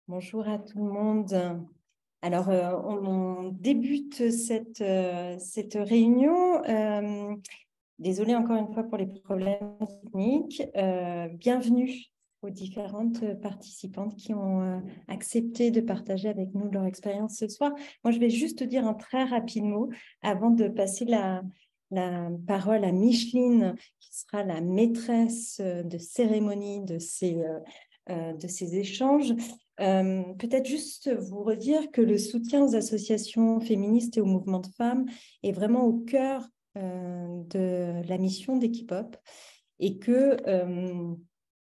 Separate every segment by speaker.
Speaker 1: Bonjour à tout le monde. Alors, on débute cette réunion. Désolée encore une fois pour les problèmes techniques. Bienvenue aux différentes participantes qui ont accepté de partager avec nous leur expérience ce soir. Moi, je vais juste dire un très rapide mot avant de passer la parole à Micheline, qui sera la maîtresse de cérémonie de ces échanges. Peut-être juste vous redire que le soutien aux associations féministes et au mouvement de femmes est vraiment au cœur de la mission d'Equipop et que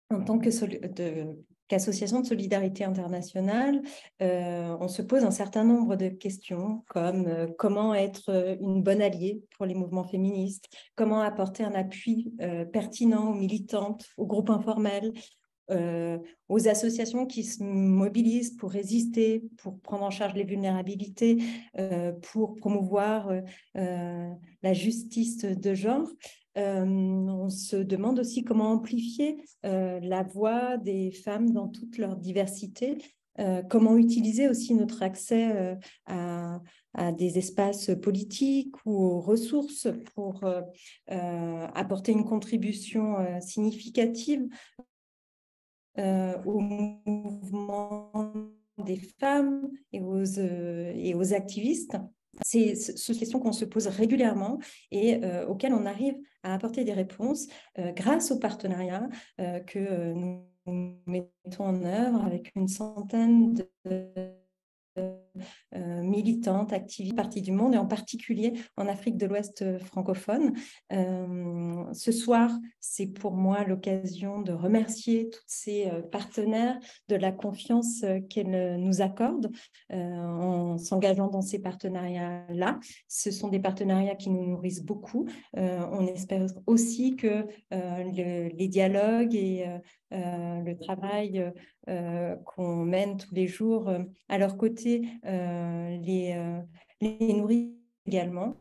Speaker 1: en tant qu'association de solidarité internationale, on se pose un certain nombre de questions comme comment être une bonne alliée pour les mouvements féministes, comment apporter un appui pertinent aux militantes, aux groupes informels, aux associations qui se mobilisent pour résister, pour prendre en charge les vulnérabilités, pour promouvoir la justice de genre. On se demande aussi comment amplifier la voix des femmes dans toute leur diversité, comment utiliser aussi notre accès à des espaces politiques ou aux ressources pour apporter une contribution significative au mouvement des femmes et aux activistes. Ce sont des questions qu'on se pose régulièrement et auxquelles on arrive à apporter des réponses grâce au partenariat que nous mettons en œuvre avec une centaine de militantes, activistes, parties du monde et en particulier en Afrique de l'Ouest francophone. Ce soir, c'est pour moi l'occasion de remercier tous ces partenaires de la confiance qu'elles nous accordent en s'engageant dans ces partenariats-là. Ce sont des partenariats qui nous nourrissent beaucoup. On espère aussi que les dialogues et le travail qu'on mène tous les jours à leur côté les nourrit également.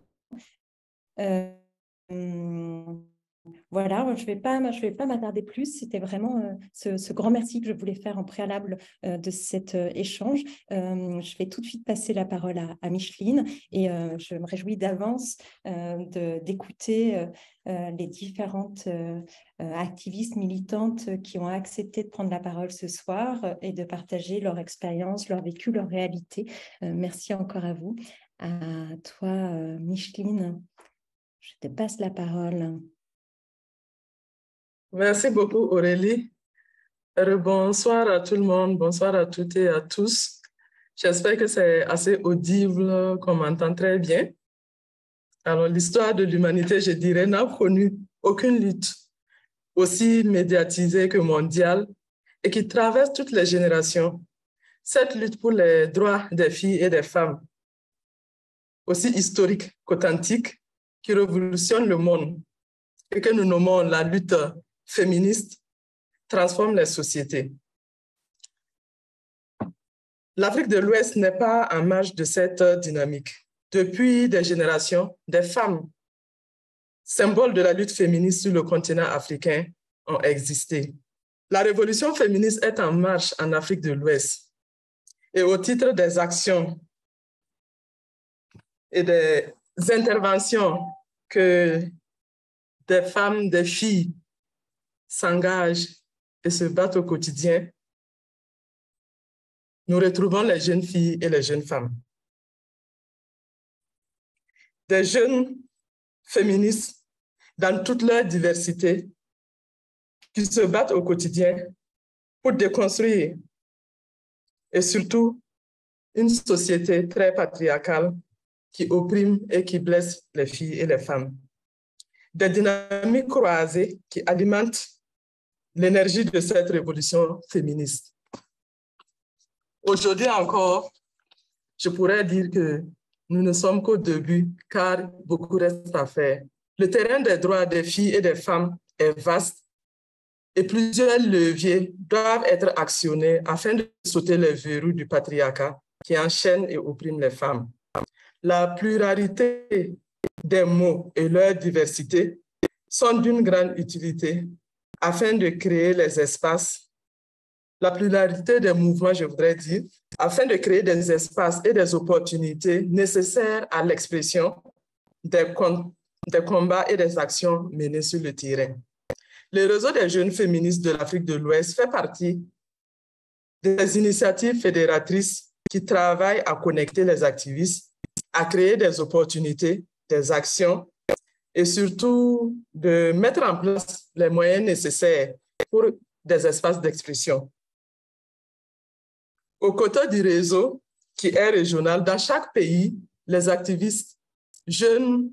Speaker 1: Voilà, je ne vais pas m'attarder plus. C'était vraiment ce grand merci que je voulais faire en préalable de cet échange. Je vais tout de suite passer la parole à Micheline et je me réjouis d'avance d'écouter les différentes activistes militantes qui ont accepté de prendre la parole ce soir et de partager leur expérience, leur vécu, leur réalité. Merci encore à vous. À toi, Micheline, je te passe la parole.
Speaker 2: Merci beaucoup, Aurélie. Bonsoir à tout le monde, bonsoir à toutes et à tous. J'espère que c'est assez audible, qu'on m'entend très bien. Alors, l'histoire de l'humanité, je dirais, n'a connu aucune lutte aussi médiatisée que mondiale et qui traverse toutes les générations. Cette lutte pour les droits des filles et des femmes, aussi historique qu'authentique, qui révolutionne le monde et que nous nommons la lutte féministe, transforme les sociétés. L'Afrique de l'Ouest n'est pas en marge de cette dynamique. Depuis des générations, des femmes, symboles de la lutte féministe sur le continent africain, ont existé. La révolution féministe est en marche en Afrique de l'Ouest. Et au titre des actions et des interventions que des femmes, des filles s'engagent et se battent au quotidien, nous retrouvons les jeunes filles et les jeunes femmes. Des jeunes féministes dans toute leur diversité qui se battent au quotidien pour déconstruire et surtout une société très patriarcale qui opprime et qui blesse les filles et les femmes. Des dynamiques croisées qui alimentent l'énergie de cette révolution féministe. Aujourd'hui encore, je pourrais dire que nous ne sommes qu'au début, car beaucoup reste à faire. Le terrain des droits des filles et des femmes est vaste et plusieurs leviers doivent être actionnés afin de sauter les verrous du patriarcat qui enchaîne et opprime les femmes. La pluralité des mots et leur diversité sont d'une grande utilité afin de créer les espaces, la pluralité des mouvements, je voudrais dire, afin de créer des espaces et des opportunités nécessaires à l'expression des combats et des actions menées sur le terrain. Le réseau des jeunes féministes de l'Afrique de l'Ouest fait partie des initiatives fédératrices qui travaillent à connecter les activistes, à créer des opportunités, des actions et surtout de mettre en place les moyens nécessaires pour des espaces d'expression. Aux côtés du réseau, qui est régional, dans chaque pays, les activistes jeunes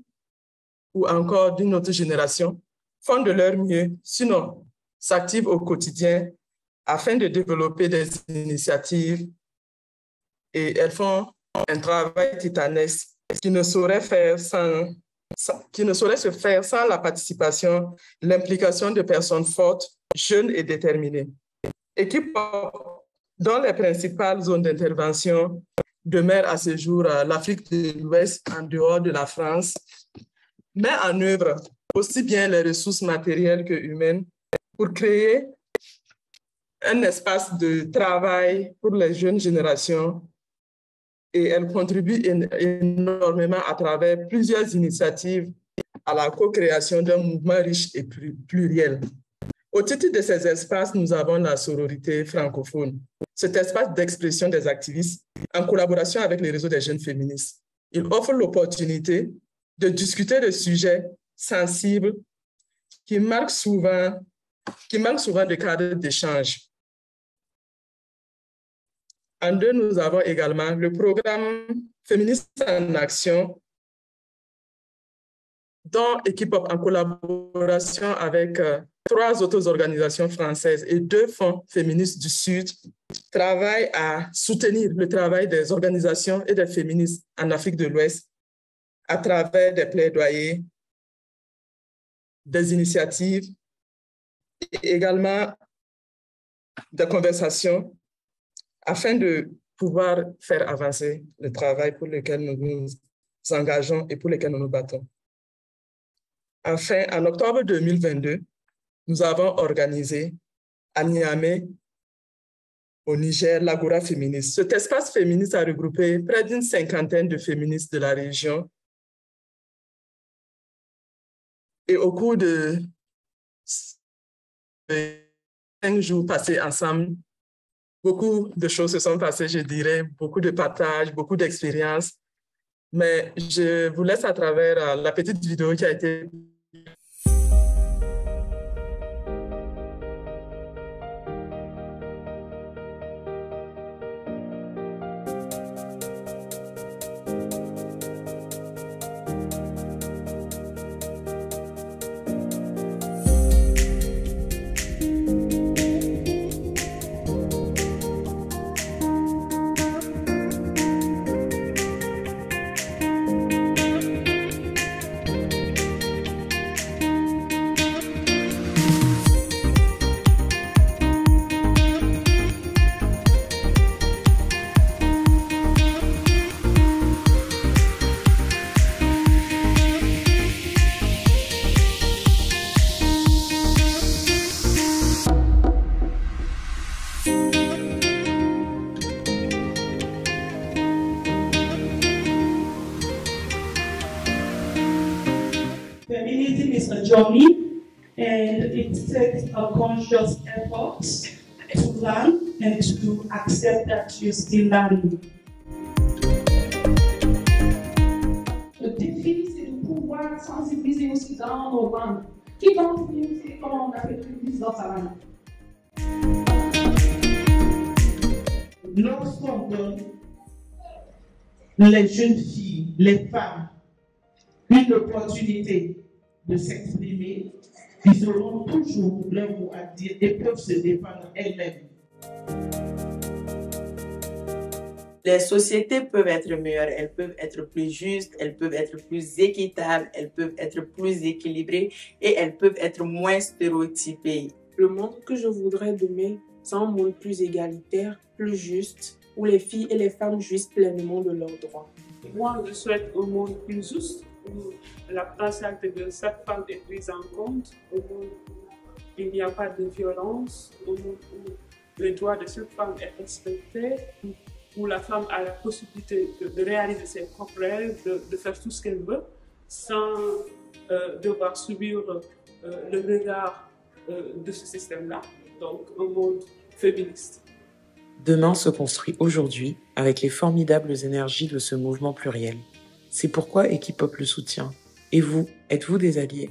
Speaker 2: ou encore d'une autre génération font de leur mieux, sinon s'activent au quotidien afin de développer des initiatives et elles font un travail titanesque qui ne saurait se faire sans la participation, l'implication de personnes fortes, jeunes et déterminées. Équipe dont les principales zones d'intervention demeurent à ce jour l'Afrique de l'Ouest en dehors de la France, met en œuvre aussi bien les ressources matérielles que humaines pour créer un espace de travail pour les jeunes générations et elle contribue énormément à travers plusieurs initiatives à la co-création d'un mouvement riche et pluriel. Au titre de ces espaces, nous avons la sororité francophone, cet espace d'expression des activistes en collaboration avec les réseaux des jeunes féministes. Il offre l'opportunité de discuter de sujets sensibles qui manquent souvent de cadre d'échange. En deux, nous avons également le programme Féministes en Action, dont Équipe Up en collaboration avec 3 autres organisations françaises et 2 fonds féministes du Sud travaille à soutenir le travail des organisations et des féministes en Afrique de l'Ouest à travers des plaidoyers, des initiatives et également des conversations afin de pouvoir faire avancer le travail pour lequel nous nous engageons et pour lequel nous nous battons. Enfin, en octobre 2022, nous avons organisé à Niamey, au Niger, l'Agora féministe. Cet espace féministe a regroupé près d'une 50aine de féministes de la région. Et au cours de 5 jours passés ensemble, beaucoup de choses se sont passées, je dirais, beaucoup de partages, beaucoup d'expériences. Mais je vous laisse à travers la petite vidéo qui a été
Speaker 3: Feminism is a journey, and it takes a conscious effort to learn and to accept that you're still learning. Le défi, c'est de pouvoir sensibiliser aussi dans nos langues. Identifier comment on a fait le dans sa langue.
Speaker 4: Lorsqu'on donne les jeunes filles, les femmes, une opportunité de s'exprimer, ils auront toujours leur mot à dire et peuvent se défendre elles-mêmes.
Speaker 5: Les sociétés peuvent être meilleures, elles peuvent être plus justes, elles peuvent être plus équitables, elles peuvent être plus équilibrées et elles peuvent être moins stéréotypées.
Speaker 6: Le monde que je voudrais demain, c'est un monde plus égalitaire, plus juste, où les filles et les femmes jouissent pleinement de leurs droits.
Speaker 7: Moi, je souhaite un monde plus juste, où la personnalité de chaque femme est prise en compte, au monde où il n'y a pas de violence, au monde où les droits de cette femme est respecté, où la femme a la possibilité de réaliser ses propres rêves, de faire tout ce qu'elle veut, sans devoir subir le regard de ce système-là. Donc, un monde féministe.
Speaker 8: Demain se construit aujourd'hui avec les formidables énergies de ce mouvement pluriel. C'est pourquoi Equipop le soutient. Et vous, êtes-vous des alliés ?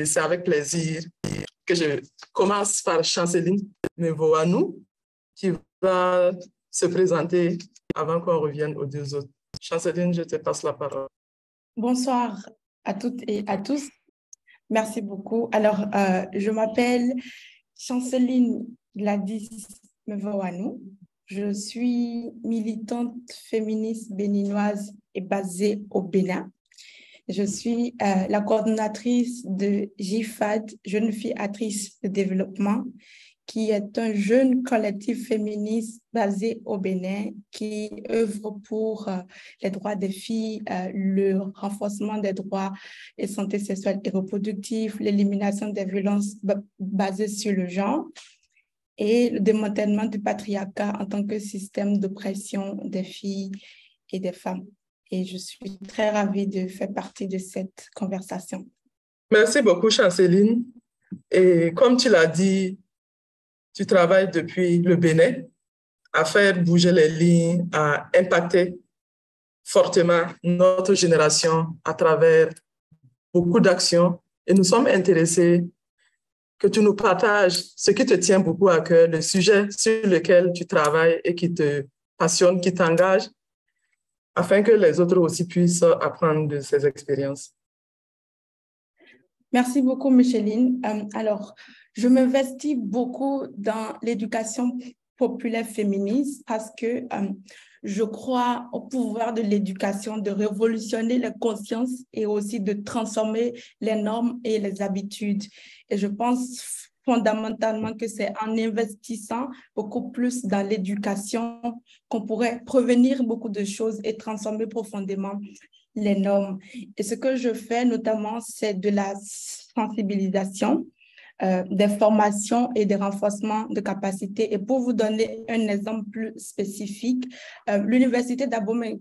Speaker 2: C'est avec plaisir que je commence par Chanceline Mevoanou, qui va se présenter avant qu'on revienne aux deux autres. Chanceline, je te passe la parole.
Speaker 9: Bonsoir à toutes et à tous. Merci beaucoup. Alors, je m'appelle Chanceline Gladys Mevoanou. Je suis militante féministe béninoise et basée au Bénin. Je suis la coordonnatrice de JFAD, Jeune Fille Actrice de Développement, qui est un jeune collectif féministe basé au Bénin qui œuvre pour les droits des filles, le renforcement des droits et santé sexuelle et reproductive, l'élimination des violences basées sur le genre et le démantèlement du patriarcat en tant que système d'oppression des filles et des femmes. Et je suis très ravie de faire partie de cette conversation.
Speaker 2: Merci beaucoup, Chanceline. Et comme tu l'as dit, tu travailles depuis le Bénin à faire bouger les lignes, à impacter fortement notre génération à travers beaucoup d'actions. Et nous sommes intéressés que tu nous partages ce qui te tient beaucoup à cœur, le sujet sur lequel tu travailles et qui te passionne, qui t'engage, afin que les autres aussi puissent apprendre de ces expériences.
Speaker 9: Merci beaucoup, Micheline. Alors, je m'investis beaucoup dans l'éducation populaire féministe parce que je crois au pouvoir de l'éducation, de révolutionner les consciences et aussi de transformer les normes et les habitudes. Et je pense fondamentalement que c'est en investissant beaucoup plus dans l'éducation qu'on pourrait prévenir beaucoup de choses et transformer profondément les normes. Et ce que je fais notamment, c'est de la sensibilisation, des formations et des renforcements de capacités. Et pour vous donner un exemple plus spécifique, l'université d'Abomey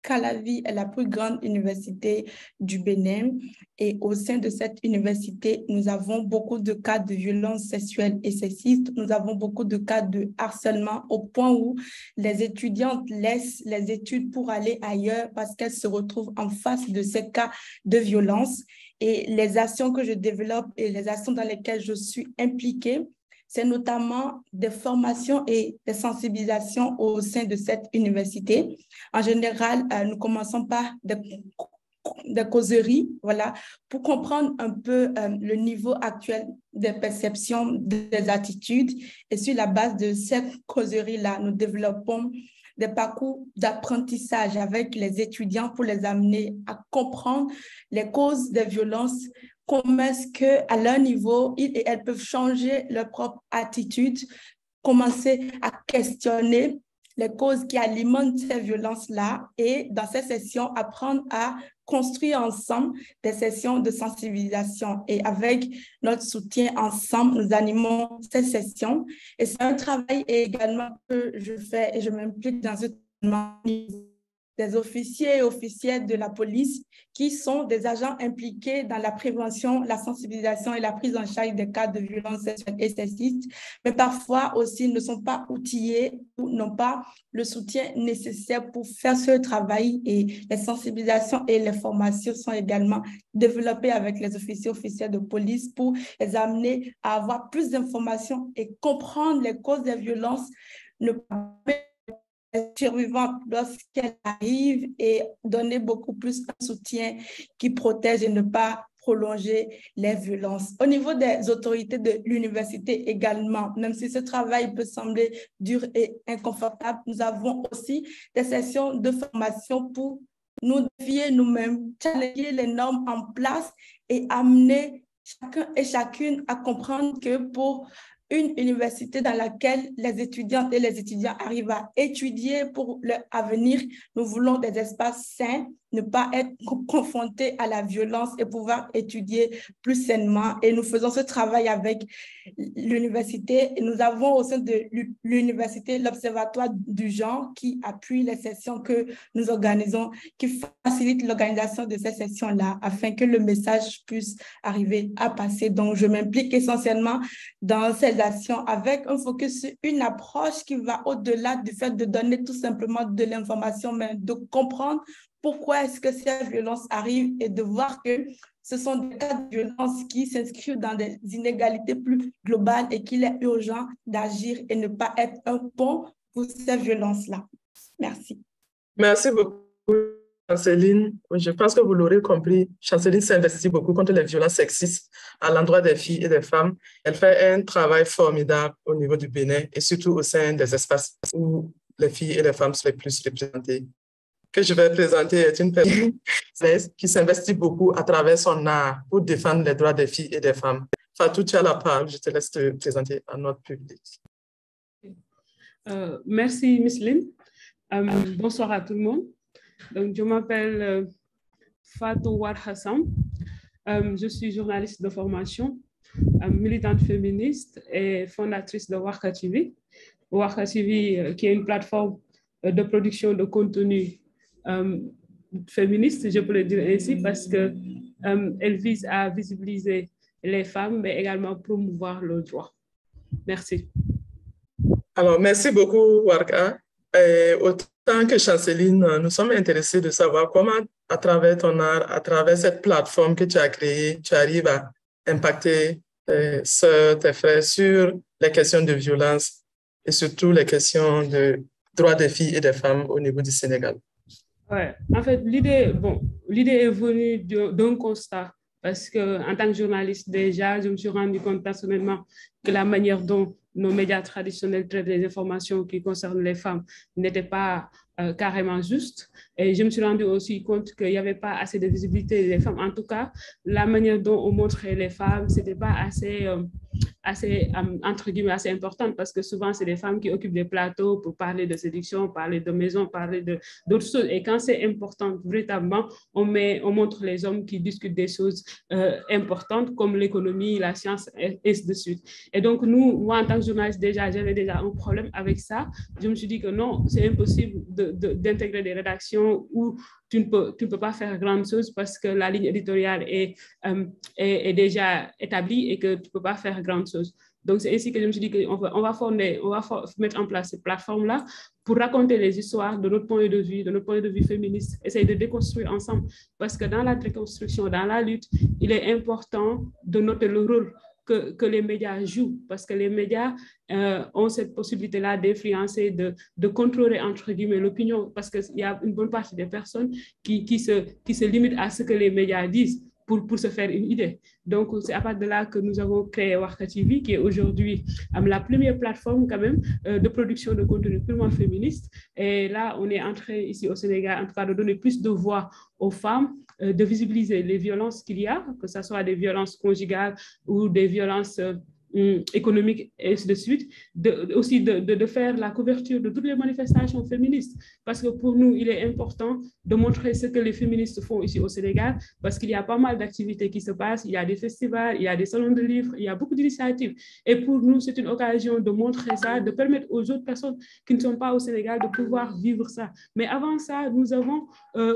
Speaker 9: Calavi est la plus grande université du Bénin et au sein de cette université, nous avons beaucoup de cas de violences sexuelles et sexistes. Nous avons beaucoup de cas de harcèlement au point où les étudiantes laissent les études pour aller ailleurs parce qu'elles se retrouvent en face de ces cas de violence. Et les actions que je développe et les actions dans lesquelles je suis impliquée, c'est notamment des formations et des sensibilisations au sein de cette université. En général, nous commençons par des causeries, voilà, pour comprendre un peu le niveau actuel des perceptions, des attitudes. Et sur la base de cette causerie-là, nous développons des parcours d'apprentissage avec les étudiants pour les amener à comprendre les causes des violences, comment est-ce qu'à leur niveau, ils et elles peuvent changer leur propre attitude, commencer à questionner les causes qui alimentent ces violences-là et dans ces sessions, apprendre à construire ensemble des sessions de sensibilisation. Et avec notre soutien ensemble, nous animons ces sessions. Et c'est un travail également que je fais et je m'implique dans ce des officiers et officières de la police qui sont des agents impliqués dans la prévention, la sensibilisation et la prise en charge des cas de violences sexuelles et sexistes, mais parfois aussi ne sont pas outillés ou n'ont pas le soutien nécessaire pour faire ce travail. Et les sensibilisations et les formations sont également développées avec les officiers et officières de police pour les amener à avoir plus d'informations et comprendre les causes des violences, ne pas survivante lorsqu'elle arrive et donner beaucoup plus un soutien qui protège et ne pas prolonger les violences. Au niveau des autorités de l'université également, même si ce travail peut sembler dur et inconfortable, nous avons aussi des sessions de formation pour nous défier nous-mêmes, challenger les normes en place et amener chacun et chacune à comprendre que pour une université dans laquelle les étudiantes et les étudiants arrivent à étudier pour leur avenir, nous voulons des espaces sains, ne pas être confrontés à la violence et pouvoir étudier plus sainement. Et nous faisons ce travail avec l'université. Et nous avons au sein de l'université l'Observatoire du genre qui appuie les sessions que nous organisons, qui facilite l'organisation de ces sessions-là afin que le message puisse arriver à passer. Donc, je m'implique essentiellement dans ces actions avec un focus sur une approche qui va au-delà du fait de donner tout simplement de l'information, mais de comprendre pourquoi est-ce que ces violences arrivent et de voir que ce sont des cas de violence qui s'inscrivent dans des inégalités plus globales et qu'il est urgent d'agir et ne pas être un pont pour ces violences-là. Merci.
Speaker 2: Merci beaucoup, Chanceline. Je pense que vous l'aurez compris, Chanceline s'investit beaucoup contre les violences sexistes à l'endroit des filles et des femmes. Elle fait un travail formidable au niveau du Bénin et surtout au sein des espaces où les filles et les femmes sont les plus représentées. Que je vais présenter est une personne qui s'investit beaucoup à travers son art pour défendre les droits des filles et des femmes. Fatou, tu as la parole. Je te laisse te présenter à notre public.
Speaker 7: Merci, Miss Lynn. Bonsoir à tout le monde. Donc, je m'appelle Fatou Wade Hassan. Je suis journaliste de formation, militante féministe et fondatrice de Warka TV. Warka TV, qui est une plateforme de production de contenu féministe, je peux le dire ainsi, parce qu'elle vise à visibiliser les femmes, mais également promouvoir le droit. Merci.
Speaker 2: Alors, merci beaucoup, Warka. Autant que Chanceline, nous sommes intéressés de savoir comment, à travers ton art, à travers cette plateforme que tu as créée, tu arrives à impacter tes sœurs, tes frères sur les questions de violence et surtout les questions de droits des filles et des femmes au niveau du Sénégal.
Speaker 7: Ouais, en fait, l'idée est venue d'un constat, parce qu'en tant que journaliste, déjà, je me suis rendu compte personnellement que la manière dont nos médias traditionnels traitent les informations qui concernent les femmes n'était pas carrément juste. Et je me suis rendu aussi compte qu'il n'y avait pas assez de visibilité des femmes. En tout cas, la manière dont on montrait les femmes, ce n'était pas assez entre guillemets, assez importante, parce que souvent, c'est les femmes qui occupent des plateaux pour parler de séduction, parler de maison, parler d'autres choses. Et quand c'est important, véritablement, on montre les hommes qui discutent des choses importantes comme l'économie, la science, et ainsi de suite. Et donc, moi, en tant que journaliste, j'avais déjà un problème avec ça. Je me suis dit que non, c'est impossible d'intégrer des rédactions où tu ne peux pas faire grande chose parce que la ligne éditoriale est déjà établie et que tu ne peux pas faire grande chose. Donc, c'est ainsi que je me suis dit qu'on va mettre en place cette plateforme-là pour raconter les histoires de notre point de vue féministe, essayer de déconstruire ensemble. Parce que dans la déconstruction, dans la lutte, il est important de noter le rôle que les médias jouent, parce que les médias ont cette possibilité-là d'influencer, de contrôler, entre guillemets, l'opinion, parce qu'il y a une bonne partie des personnes qui se limitent à ce que les médias disent pour se faire une idée. Donc, c'est à partir de là que nous avons créé Warka TV, qui est aujourd'hui la première plateforme quand même de production de contenu purement féministe. Et là, on est en train ici au Sénégal, en tout cas, de donner plus de voix aux femmes, de visibiliser les violences qu'il y a, que ce soit des violences conjugales ou des violences économiques et ainsi de suite, aussi de faire la couverture de toutes les manifestations féministes, parce que pour nous, il est important de montrer ce que les féministes font ici au Sénégal, parce qu'il y a pas mal d'activités qui se passent, il y a des festivals, il y a des salons de livres, il y a beaucoup d'initiatives. Et pour nous, c'est une occasion de montrer ça, de permettre aux autres personnes qui ne sont pas au Sénégal de pouvoir vivre ça. Mais avant ça, nous avons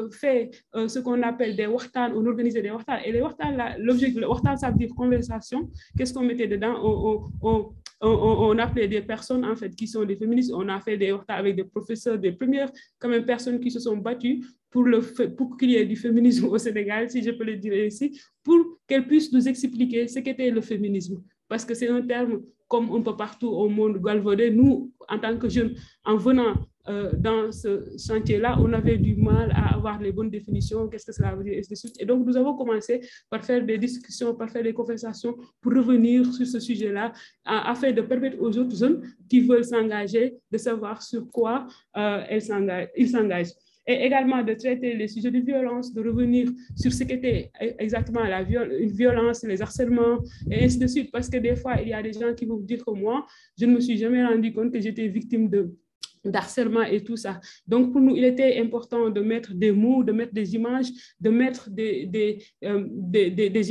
Speaker 7: fait ce qu'on appelle des wartan, on organisait des wartan. Et les wartan, l'objectif, le wartan, ça veut dire conversation. Qu'est-ce qu'on mettait dedans? On appelait des personnes en fait qui sont des féministes. On a fait des wartan avec des professeurs, des premières quand même personnes qui se sont battues pour qu'il y ait du féminisme au Sénégal, si je peux le dire ainsi, pour qu'elles puissent nous expliquer ce qu'était le féminisme. Parce que c'est un terme, comme un peu partout au monde, galvaudé. Nous, en tant que jeunes, en venant dans ce chantier-là, on avait du mal à avoir les bonnes définitions, qu'est-ce que cela veut dire, et ainsi de suite. Et donc, nous avons commencé par faire des discussions, par faire des conversations pour revenir sur ce sujet-là, afin de permettre aux autres jeunes qui veulent s'engager de savoir sur quoi ils s'engagent. et également de traiter les sujets de violence, de revenir sur ce qu'était exactement une violence, les harcèlements, et ainsi de suite. Parce que des fois, il y a des gens qui vont vous dire que moi, je ne me suis jamais rendu compte que j'étais victime d'harcèlement et tout ça. Donc, pour nous, il était important de mettre des mots, de mettre des images, de mettre des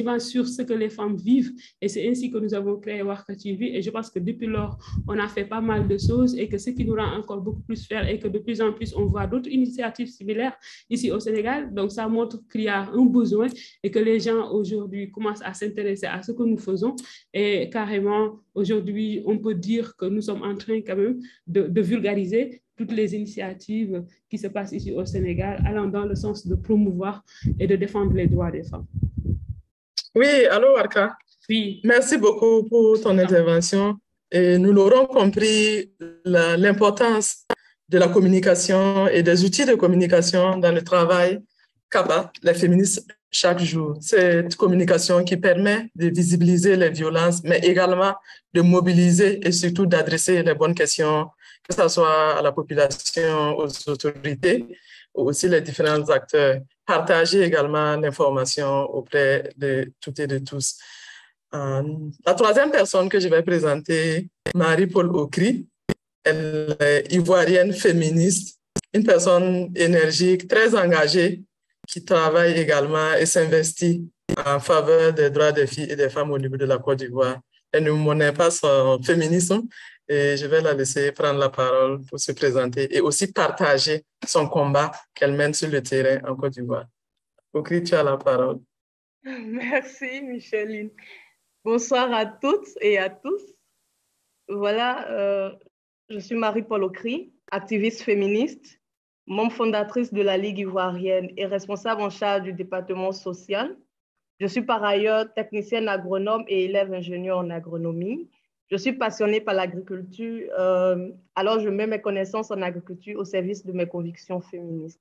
Speaker 7: images sur ce que les femmes vivent. Et c'est ainsi que nous avons créé Warka TV. Et je pense que depuis lors, on a fait pas mal de choses et que ce qui nous rend encore beaucoup plus fiers et que de plus en plus, on voit d'autres initiatives similaires ici au Sénégal. Donc, ça montre qu'il y a un besoin et que les gens aujourd'hui commencent à s'intéresser à ce que nous faisons. Et carrément, aujourd'hui, on peut dire que nous sommes en train quand même de vulgariser toutes les initiatives qui se passent ici au Sénégal, allant dans le sens de promouvoir et de défendre les droits des femmes.
Speaker 2: Oui, allô Warka.
Speaker 7: Oui.
Speaker 2: Merci beaucoup pour ton intervention. Et nous l'aurons compris, l'importance de la communication et des outils de communication dans le travail qu'abattent les féministes chaque jour. Cette communication qui permet de visibiliser les violences, mais également de mobiliser et surtout d'adresser les bonnes questions, que ce soit à la population, aux autorités, ou aussi les différents acteurs. Partager également l'information auprès de toutes et de tous. La troisième personne que je vais présenter, Marie-Paul Okri. Elle est ivoirienne féministe, une personne énergique, très engagée, qui travaille également et s'investit en faveur des droits des filles et des femmes au niveau de la Côte d'Ivoire. Elle ne monnaie pas son féminisme et je vais la laisser prendre la parole pour se présenter et aussi partager son combat qu'elle mène sur le terrain en Côte d'Ivoire. Okri, tu as la parole.
Speaker 10: Merci, Micheline. Bonsoir à toutes et à tous. Voilà, je suis Marie-Paul Okri, activiste féministe, membre fondatrice de la Ligue ivoirienne et responsable en charge du département social. Je suis par ailleurs technicienne agronome et élève ingénieur en agronomie. Je suis passionnée par l'agriculture, alors je mets mes connaissances en agriculture au service de mes convictions féministes.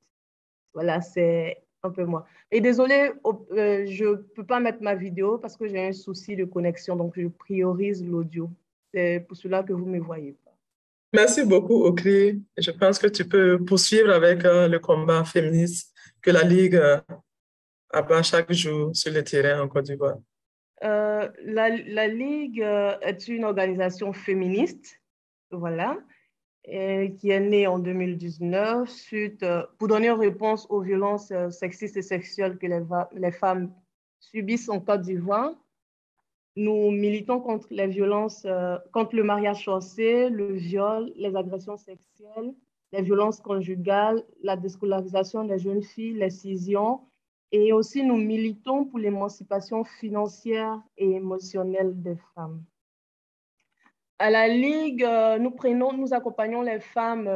Speaker 10: Voilà, c'est un peu moi. Et désolée, je ne peux pas mettre ma vidéo parce que j'ai un souci de connexion, donc je priorise l'audio. C'est pour cela que vous ne me voyez pas.
Speaker 2: Merci beaucoup, Okri. Je pense que tu peux poursuivre avec le combat féministe que la Ligue abat chaque jour sur le terrain en Côte d'Ivoire.
Speaker 10: La Ligue est une organisation féministe, voilà, qui est née en 2019 pour donner une réponse aux violences sexistes et sexuelles que les femmes subissent en Côte d'Ivoire. Nous militons contre les violences, contre le mariage forcé, le viol, les agressions sexuelles, les violences conjugales, la déscolarisation des jeunes filles, les scissions. Et aussi, nous militons pour l'émancipation financière et émotionnelle des femmes. À la Ligue, nous accompagnons les femmes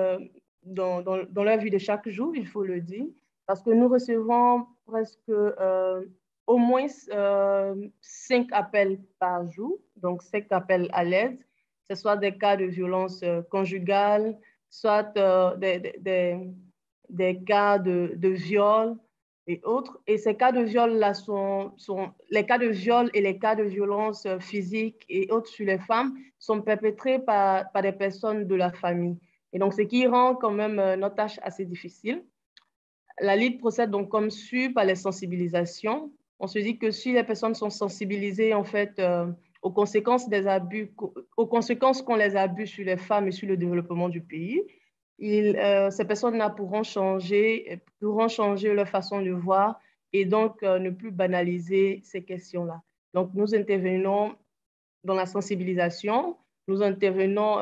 Speaker 10: dans leur vie de chaque jour, il faut le dire, parce que nous recevons presque au moins 5 appels par jour, donc 5 appels à l'aide, que ce soit des cas de violence conjugale, soit des cas de viol et autres. Et ces cas de viol-là sont les cas de viol et les cas de violence physique et autres sur les femmes sont perpétrés par des personnes de la famille. Et donc, ce qui rend quand même notre tâche assez difficile. La Ligue procède donc comme suit par les sensibilisations. On se dit que si les personnes sont sensibilisées en fait aux conséquences des abus, aux conséquences qu'ont les abus sur les femmes et sur le développement du pays, ces personnes-là pourront changer leur façon de voir et donc ne plus banaliser ces questions-là. Donc, nous intervenons dans la sensibilisation, nous intervenons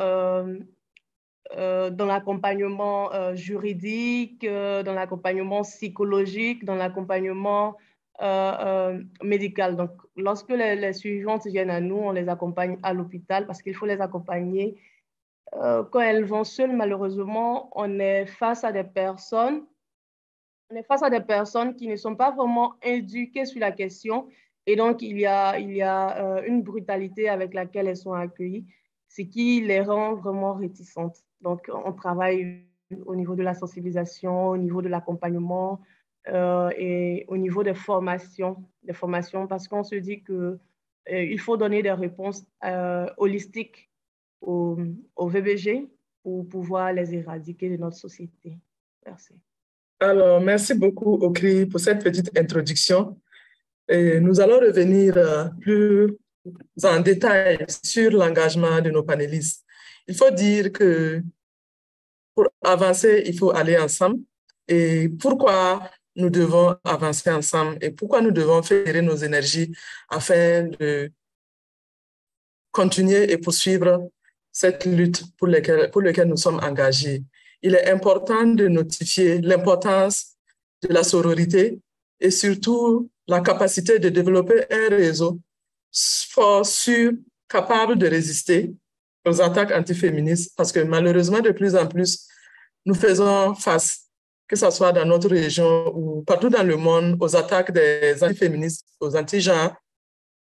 Speaker 10: dans l'accompagnement juridique, dans l'accompagnement psychologique, dans l'accompagnement médical. Donc, lorsque les suivantes viennent à nous, on les accompagne à l'hôpital parce qu'il faut les accompagner. Quand elles vont seules, malheureusement, on est face à des personnes qui ne sont pas vraiment éduquées sur la question. Et donc, il y a une brutalité avec laquelle elles sont accueillies, ce qui les rend vraiment réticentes. Donc, on travaille au niveau de la sensibilisation, au niveau de l'accompagnement et au niveau des formations parce qu'on se dit qu'il faut donner des réponses holistiques au VBG pour pouvoir les éradiquer de notre société. Merci.
Speaker 2: Alors, merci beaucoup, Okri, pour cette petite introduction. Et nous allons revenir plus en détail sur l'engagement de nos panélistes. Il faut dire que pour avancer, il faut aller ensemble. Et pourquoi nous devons avancer ensemble et pourquoi nous devons fédérer nos énergies afin de continuer et poursuivre cette lutte pour laquelle nous sommes engagés. Il est important de notifier l'importance de la sororité et surtout la capacité de développer un réseau fort, sûr, capable de résister aux attaques antiféministes parce que malheureusement, de plus en plus, nous faisons face, que ce soit dans notre région ou partout dans le monde, aux attaques des antiféministes, aux anti-genres,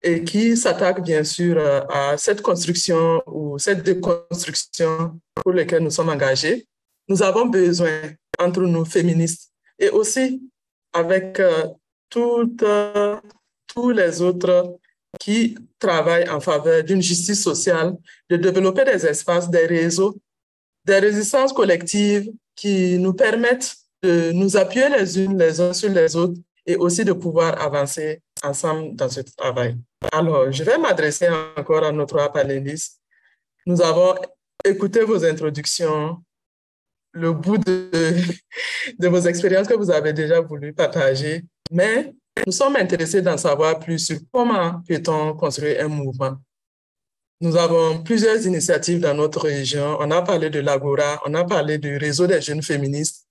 Speaker 2: et qui s'attaquent bien sûr à cette construction ou cette déconstruction pour laquelle nous sommes engagés. Nous avons besoin, entre nous féministes, et aussi avec tous les autres qui travaillent en faveur d'une justice sociale, de développer des espaces, des réseaux, des résistances collectives qui nous permettent de nous appuyer les unes les uns sur les autres et aussi de pouvoir avancer ensemble dans ce travail. Alors, je vais m'adresser encore à nos trois panélistes. Nous avons écouté vos introductions, le bout de vos expériences que vous avez déjà voulu partager, mais nous sommes intéressés d'en savoir plus sur comment peut-on construire un mouvement. Nous avons plusieurs initiatives dans notre région. On a parlé de l'Agora, on a parlé du réseau des jeunes féministes,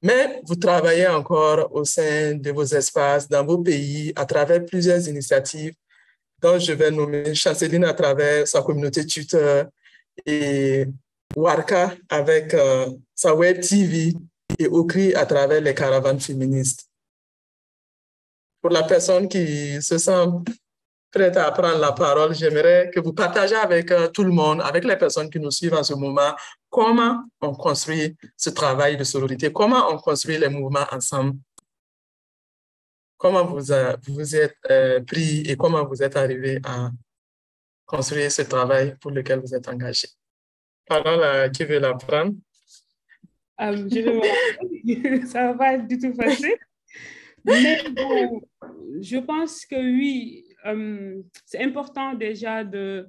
Speaker 2: mais vous travaillez encore au sein de vos espaces, dans vos pays, à travers plusieurs initiatives dont je vais nommer Chanceline à travers sa communauté tuteur et Warka avec sa web TV et Okri à travers les caravanes féministes. Pour la personne qui se sent prête à prendre la parole, j'aimerais que vous partagez avec tout le monde, avec les personnes qui nous suivent en ce moment, comment on construit ce travail de sororité, comment on construit les mouvements ensemble, comment vous êtes pris et comment vous êtes arrivé à construire ce travail pour lequel vous êtes engagé. Parole à qui veut la prendre?
Speaker 7: Je vais ça ne va pas être du tout facile. Mais bon, je pense que oui, c'est important déjà d'aller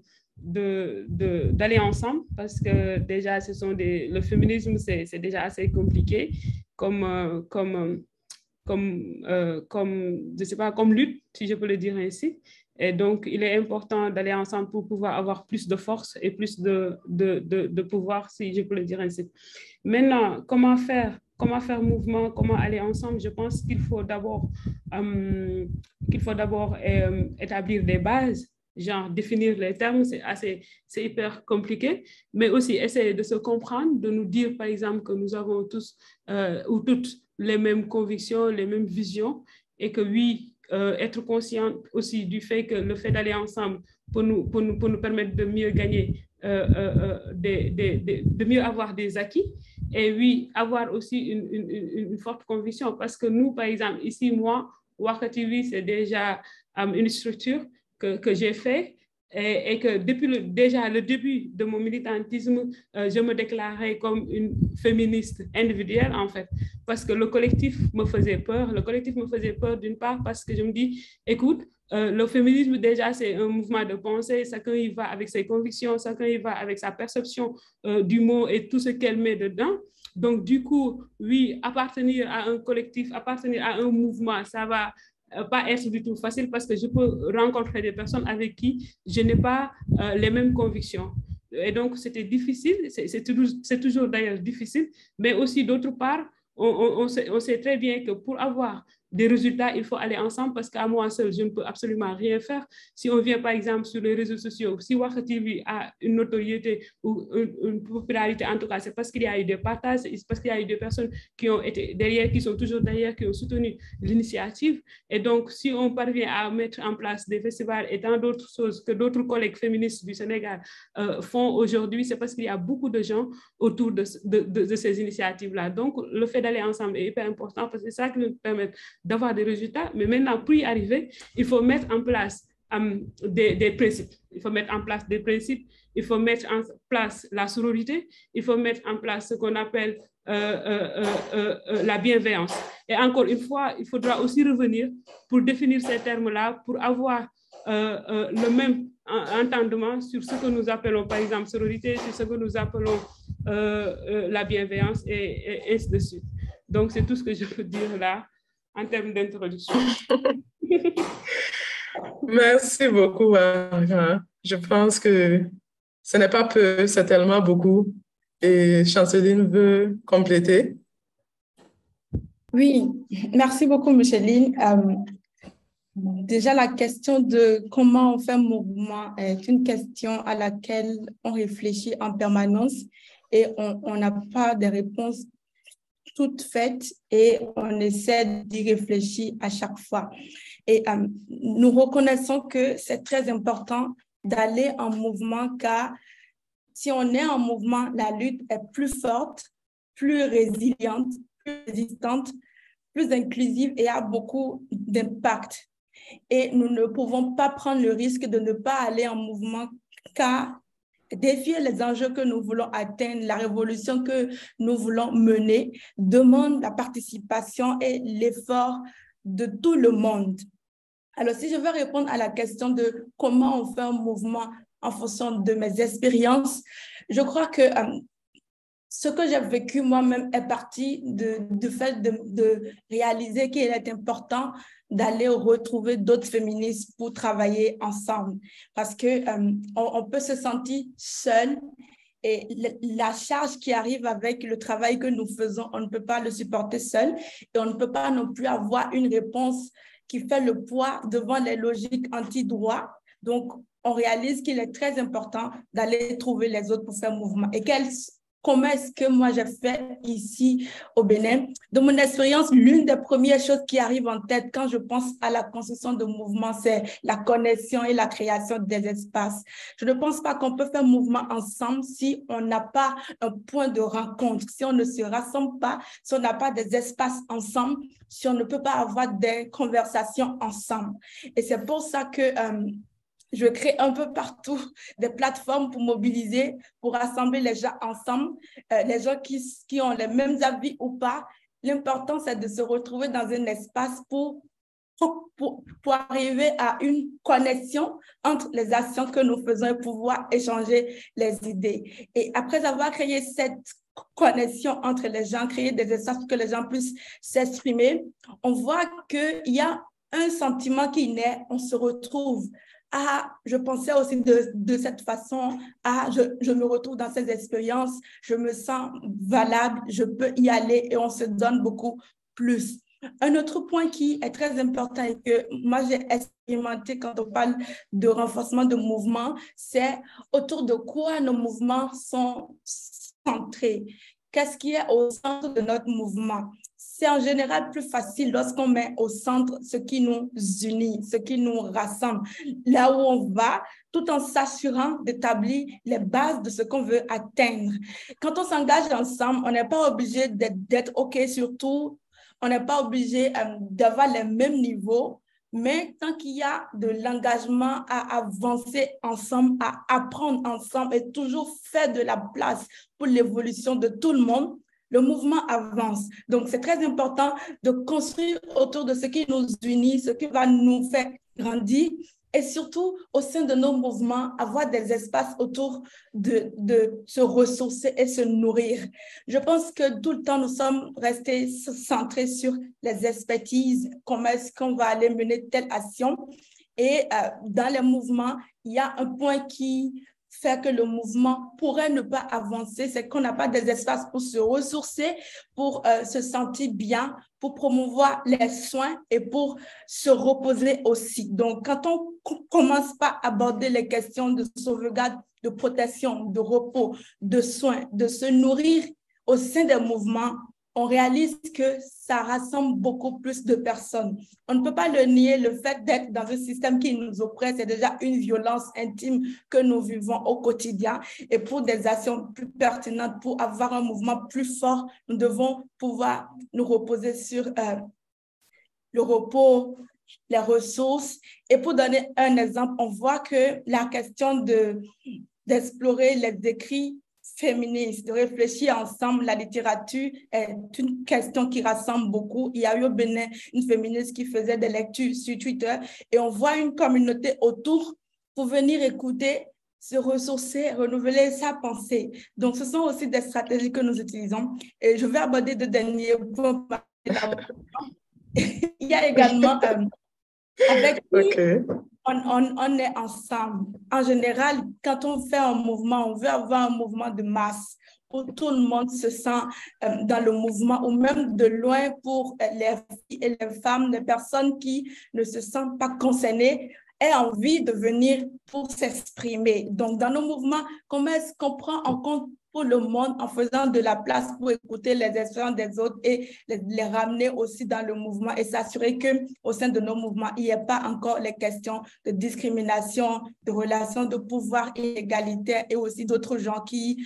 Speaker 7: ensemble parce que déjà, le féminisme, c'est déjà assez compliqué comme je sais pas, comme lutte, si je peux le dire ainsi. Et donc, il est important d'aller ensemble pour pouvoir avoir plus de force et plus de pouvoir, si je peux le dire ainsi. Maintenant, comment faire mouvement, comment aller ensemble? Je pense qu'il faut d'abord établir des bases, genre définir les termes, c'est hyper compliqué, mais aussi essayer de se comprendre, de nous dire, par exemple, que nous avons tous ou toutes les mêmes convictions, les mêmes visions, et que oui, être conscient aussi du fait que le fait d'aller ensemble pour nous permettre de mieux gagner, de mieux avoir des acquis, et oui, avoir aussi une forte conviction, parce que nous, par exemple, ici, moi, Warka TV, c'est déjà une structure que j'ai fait, et que depuis déjà le début de mon militantisme, je me déclarais comme une féministe individuelle, en fait, parce que le collectif me faisait peur. Le collectif me faisait peur d'une part parce que je me dis, écoute, le féminisme, déjà, c'est un mouvement de pensée. Chacun y va avec ses convictions, chacun y va avec sa perception du mot et tout ce qu'elle met dedans. Donc, du coup, oui, appartenir à un collectif, appartenir à un mouvement, ça va pas être du tout facile parce que je peux rencontrer des personnes avec qui je n'ai pas les mêmes convictions. Et donc, c'était difficile, c'est toujours d'ailleurs difficile, mais aussi d'autre part, on sait très bien que pour avoir des résultats, il faut aller ensemble parce qu'à moi seul, je ne peux absolument rien faire. Si on vient par exemple sur les réseaux sociaux, si Warka TV a une notoriété ou une popularité, en tout cas, c'est parce qu'il y a eu des partages, c'est parce qu'il y a eu des personnes qui ont été derrière, qui sont toujours derrière, qui ont soutenu l'initiative. Et donc, si on parvient à mettre en place des festivals et tant d'autres choses que d'autres collègues féministes du Sénégal font aujourd'hui, c'est parce qu'il y a beaucoup de gens autour de ces initiatives-là. Donc, le fait d'aller ensemble est hyper important parce que c'est ça qui nous permet d'avoir des résultats. Mais maintenant, pour y arriver, il faut mettre en place des principes. Il faut mettre en place des principes. Il faut mettre en place la sororité. Il faut mettre en place ce qu'on appelle la bienveillance. Et encore une fois, il faudra aussi revenir pour définir ces termes-là, pour avoir le même entendement sur ce que nous appelons, par exemple, sororité, sur ce que nous appelons la bienveillance et ainsi de suite. Donc, c'est tout ce que je peux dire là en termes d'introduction.
Speaker 2: Merci beaucoup, Mara. Je pense que ce n'est pas peu, c'est tellement beaucoup. Et Chanceline veut compléter.
Speaker 9: Oui, merci beaucoup, Micheline. Déjà, la question de comment on fait un mouvement est une question à laquelle on réfléchit en permanence et on n'a pas de réponse toute faite et on essaie d'y réfléchir à chaque fois. Et nous reconnaissons que c'est très important d'aller en mouvement car si on est en mouvement, la lutte est plus forte, plus résiliente, plus résistante, plus inclusive et a beaucoup d'impact. Et nous ne pouvons pas prendre le risque de ne pas aller en mouvement car défier les enjeux que nous voulons atteindre, la révolution que nous voulons mener, demande la participation et l'effort de tout le monde. Alors, si je veux répondre à la question de comment on fait un mouvement en fonction de mes expériences, je crois que ce que j'ai vécu moi-même est parti du fait de réaliser qu'il est important d'aller retrouver d'autres féministes pour travailler ensemble. Parce qu'on peut se sentir seul et la charge qui arrive avec le travail que nous faisons, on ne peut pas le supporter seul et on ne peut pas non plus avoir une réponse qui fait le poids devant les logiques anti-droit. Donc, on réalise qu'il est très important d'aller trouver les autres pour faire mouvement. Et comment est-ce que moi j'ai fait ici au Bénin? De mon expérience, l'une des premières choses qui arrive en tête quand je pense à la construction de mouvements, c'est la connexion et la création des espaces. Je ne pense pas qu'on peut faire mouvement ensemble si on n'a pas un point de rencontre, si on ne se rassemble pas, si on n'a pas des espaces ensemble, si on ne peut pas avoir des conversations ensemble. Et c'est pour ça que je crée un peu partout des plateformes pour mobiliser, pour rassembler les gens ensemble, les gens qui ont les mêmes avis ou pas. L'important, c'est de se retrouver dans un espace pour arriver à une connexion entre les actions que nous faisons et pouvoir échanger les idées. Et après avoir créé cette connexion entre les gens, créer des espaces pour que les gens puissent s'exprimer, on voit qu'il y a un sentiment qui naît, on se retrouve. Ah, je pensais aussi de cette façon, je me retrouve dans ces expériences, je me sens valable, je peux y aller et on se donne beaucoup plus. Un autre point qui est très important et que moi j'ai expérimenté quand on parle de renforcement de mouvement, c'est autour de quoi nos mouvements sont centrés. Qu'est-ce qui est au centre de notre mouvement? C'est en général plus facile lorsqu'on met au centre ce qui nous unit, ce qui nous rassemble, là où on va, tout en s'assurant d'établir les bases de ce qu'on veut atteindre. Quand on s'engage ensemble, on n'est pas obligé d'être OK sur tout, on n'est pas obligé d'avoir les mêmes niveaux, mais tant qu'il y a de l'engagement à avancer ensemble, à apprendre ensemble et toujours faire de la place pour l'évolution de tout le monde, le mouvement avance. Donc, c'est très important de construire autour de ce qui nous unit, ce qui va nous faire grandir et surtout, au sein de nos mouvements, avoir des espaces autour de se ressourcer et se nourrir. Je pense que tout le temps, nous sommes restés centrés sur les expertises, comment est-ce qu'on va aller mener telle action. Et dans les mouvements, il y a un point qui fait que le mouvement pourrait ne pas avancer, c'est qu'on n'a pas des espaces pour se ressourcer, pour se sentir bien, pour promouvoir les soins et pour se reposer aussi. Donc, quand on commence pas à aborder les questions de sauvegarde, de protection, de repos, de soins, de se nourrir au sein des mouvements, on réalise que ça rassemble beaucoup plus de personnes. On ne peut pas le nier, le fait d'être dans un système qui nous oppresse, c'est déjà une violence intime que nous vivons au quotidien. Et pour des actions plus pertinentes, pour avoir un mouvement plus fort, nous devons pouvoir nous reposer sur le repos, les ressources. Et pour donner un exemple, on voit que la question d'explorer les écrits féministe, de réfléchir ensemble. La littérature est une question qui rassemble beaucoup. Il y a eu au Bénin une féministe qui faisait des lectures sur Twitter et on voit une communauté autour pour venir écouter, se ressourcer, renouveler sa pensée. Donc, ce sont aussi des stratégies que nous utilisons. Et je vais aborder deux derniers points. Il y a également avec on est ensemble. En général, quand on fait un mouvement, on veut avoir un mouvement de masse où tout le monde se sent dans le mouvement, ou même de loin pour les filles et les femmes, les personnes qui ne se sentent pas concernées, aient envie de venir pour s'exprimer. Donc, dans nos mouvements, comment est-ce qu'on prend en compte pour le monde en faisant de la place pour écouter les expériences des autres et les ramener aussi dans le mouvement et s'assurer qu'au sein de nos mouvements, il n'y ait pas encore les questions de discrimination, de relations de pouvoir inégalitaire et aussi d'autres gens qui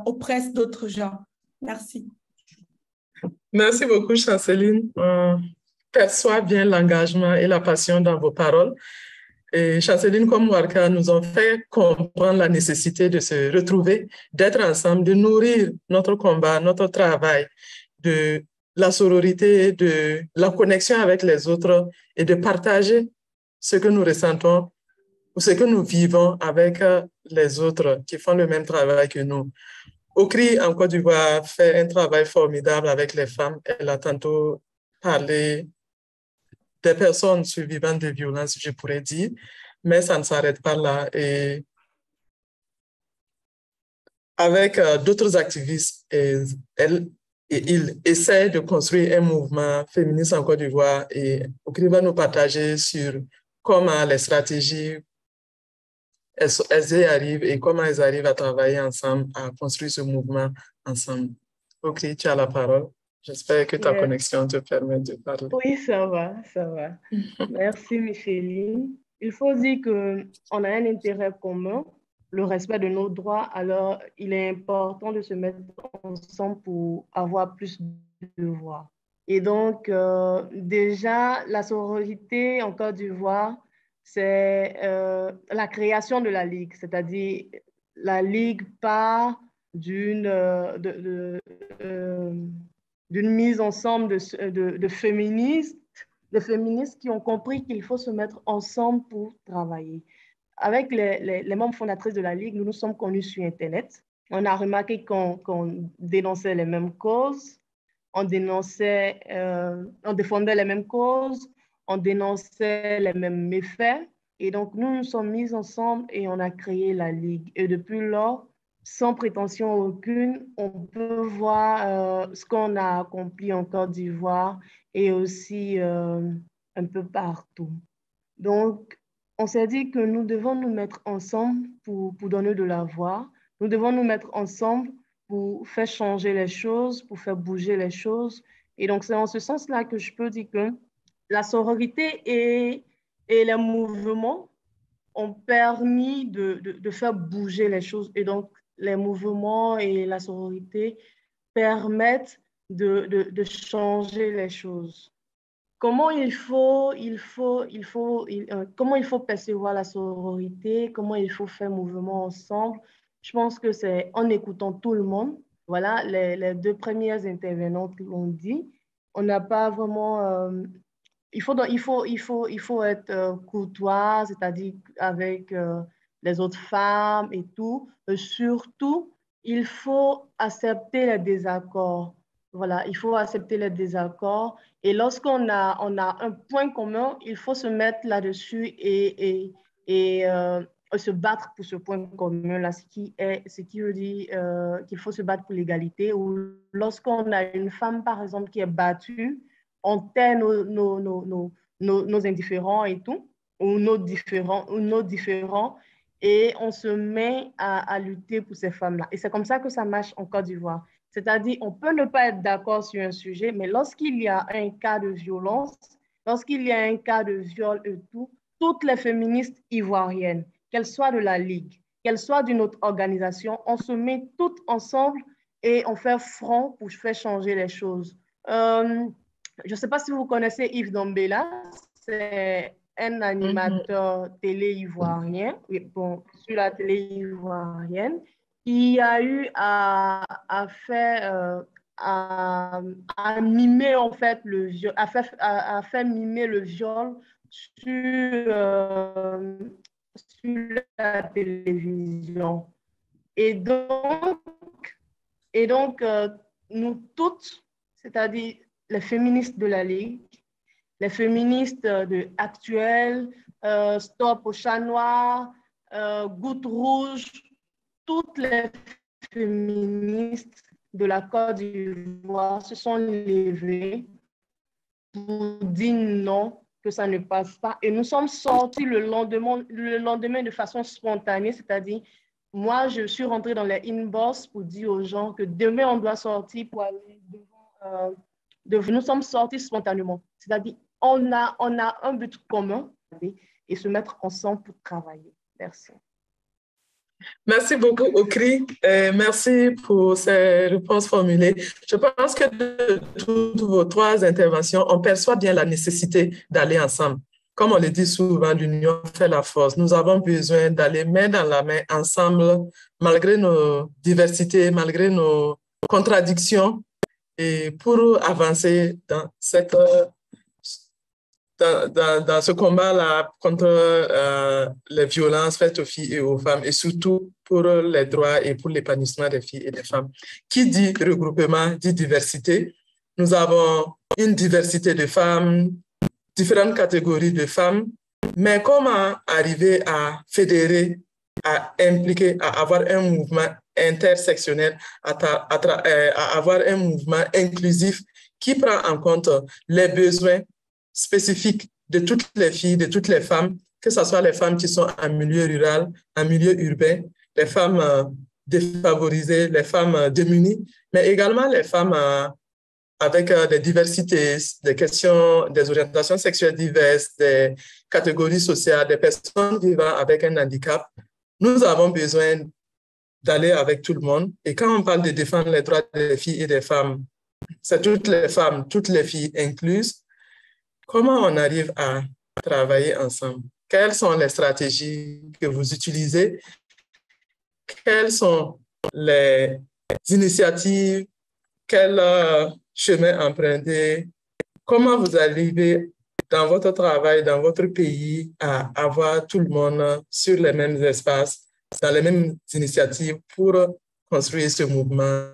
Speaker 9: oppressent d'autres gens. Merci.
Speaker 2: Merci beaucoup, Chanceline. On perçoit bien l'engagement et la passion dans vos paroles. Et Chanceline comme Warka nous ont fait comprendre la nécessité de se retrouver, d'être ensemble, de nourrir notre combat, notre travail, de la sororité, de la connexion avec les autres et de partager ce que nous ressentons ou ce que nous vivons avec les autres qui font le même travail que nous. Okri, en Côte d'Ivoire, fait un travail formidable avec les femmes. Elle a tantôt parlé des personnes survivantes de violences, je pourrais dire, mais ça ne s'arrête pas là. Et avec d'autres activistes, elle et ils essaient de construire un mouvement féministe en Côte d'Ivoire et Okri va nous partager sur comment les stratégies, elles y arrivent et comment elles arrivent à travailler ensemble, à construire ce mouvement ensemble. Okri, tu as la parole. J'espère que ta connexion te permet de parler.
Speaker 10: Oui, ça va, ça va. Merci, Micheline. Il faut dire qu'on a un intérêt commun, le respect de nos droits, alors il est important de se mettre ensemble pour avoir plus de voix. Et donc, déjà, la sororité en Côte d'Ivoire, c'est la création de la Ligue, c'est-à-dire la Ligue part d'une mise ensemble de féministes qui ont compris qu'il faut se mettre ensemble pour travailler. Avec les membres fondatrices de la Ligue, nous nous sommes connus sur Internet. On a remarqué qu'on dénonçait les mêmes causes, on défendait les mêmes causes, on dénonçait les mêmes méfaits. Et donc, nous nous sommes mis ensemble et on a créé la Ligue. Et depuis lors, sans prétention aucune, on peut voir ce qu'on a accompli en Côte d'Ivoire et aussi un peu partout. Donc, on s'est dit que nous devons nous mettre ensemble pour donner de la voix. Nous devons nous mettre ensemble pour faire changer les choses, pour faire bouger les choses. Et donc, c'est en ce sens-là que je peux dire que la sororité et les mouvements ont permis de faire bouger les choses. Et donc, les mouvements et la sororité permettent de changer les choses. Comment il faut percevoir la sororité, comment il faut faire mouvement ensemble. Je pense que c'est en écoutant tout le monde. Voilà, les deux premières intervenantes l'ont dit. On n'a pas vraiment... il faut être courtois, c'est-à-dire avec les autres femmes et tout. Surtout, il faut accepter les désaccords. Voilà, il faut accepter les désaccords. Et lorsqu'on a un point commun, il faut se mettre là-dessus et se battre pour ce point commun-là, ce qui veut dire qu'il faut se battre pour l'égalité. Ou lorsqu'on a une femme, par exemple, qui est battue, on tait nos indifférents et tout, ou nos différents, et on se met à lutter pour ces femmes-là. Et c'est comme ça que ça marche en Côte d'Ivoire. C'est-à-dire, on peut ne pas être d'accord sur un sujet, mais lorsqu'il y a un cas de violence, lorsqu'il y a un cas de viol et tout, toutes les féministes ivoiriennes, qu'elles soient de la Ligue, qu'elles soient d'une autre organisation, on se met toutes ensemble et on fait front pour faire changer les choses. Je ne sais pas si vous connaissez Yves Dombela, c'est un animateur télé ivoirien, sur la télé ivoirienne. il y a eu à mimer en fait le viol, à faire mimer le viol sur la télévision. Et donc nous toutes, c'est-à-dire les féministes de la Ligue, les féministes actuelles, Stop au chat noir, Goutte rouge, toutes les féministes de la Côte d'Ivoire se sont levées pour dire non, que ça ne passe pas. Et nous sommes sortis le lendemain de façon spontanée, c'est-à-dire, moi, je suis rentrée dans les inbox pour dire aux gens que demain, on doit sortir pour aller devant. Nous sommes sortis spontanément. C'est-à-dire, on a un but commun et se mettre ensemble pour travailler. Merci.
Speaker 2: Merci beaucoup, Okri. Merci pour ces réponses formulées. Je pense que de toutes vos 3 interventions, on perçoit bien la nécessité d'aller ensemble. Comme on le dit souvent, l'union fait la force. Nous avons besoin d'aller main dans la main ensemble, malgré nos diversités, malgré nos contradictions, et pour avancer dans ce combat-là contre les violences faites aux filles et aux femmes, et surtout pour les droits et pour l'épanouissement des filles et des femmes. Qui dit regroupement, dit diversité. Nous avons une diversité de femmes, différentes catégories de femmes, mais comment arriver à fédérer, à impliquer, à avoir un mouvement intersectionnel, à avoir un mouvement inclusif qui prend en compte les besoins spécifiques de toutes les filles, de toutes les femmes, que ce soit les femmes qui sont en milieu rural, en milieu urbain, les femmes défavorisées, les femmes démunies, mais également les femmes avec des diversités, des questions, des orientations sexuelles diverses, des catégories sociales, des personnes vivant avec un handicap. Nous avons besoin d'aller avec tout le monde. Et quand on parle de défendre les droits des filles et des femmes, c'est toutes les femmes, toutes les filles incluses. Comment on arrive à travailler ensemble? Quelles sont les stratégies que vous utilisez? Quelles sont les initiatives? Quel chemin emprunter? Comment vous arrivez dans votre travail, dans votre pays, à avoir tout le monde sur les mêmes espaces, dans les mêmes initiatives pour construire ce mouvement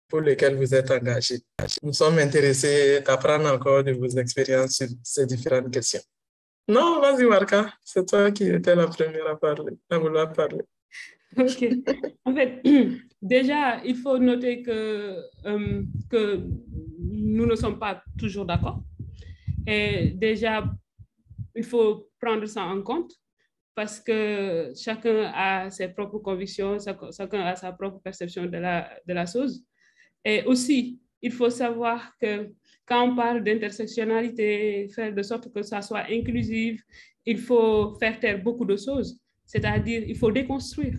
Speaker 2: pour lequel vous êtes engagés? Nous sommes intéressés d'apprendre encore de vos expériences sur ces différentes questions. Non, vas-y, Warka, c'est toi qui étais la première à vouloir parler.
Speaker 7: OK. En fait, déjà, il faut noter que nous ne sommes pas toujours d'accord. Et déjà, il faut prendre ça en compte parce que chacun a ses propres convictions, chacun a sa propre perception de la chose. Et aussi, il faut savoir que quand on parle d'intersectionnalité, faire de sorte que ça soit inclusif, il faut faire taire beaucoup de choses. C'est-à-dire, il faut déconstruire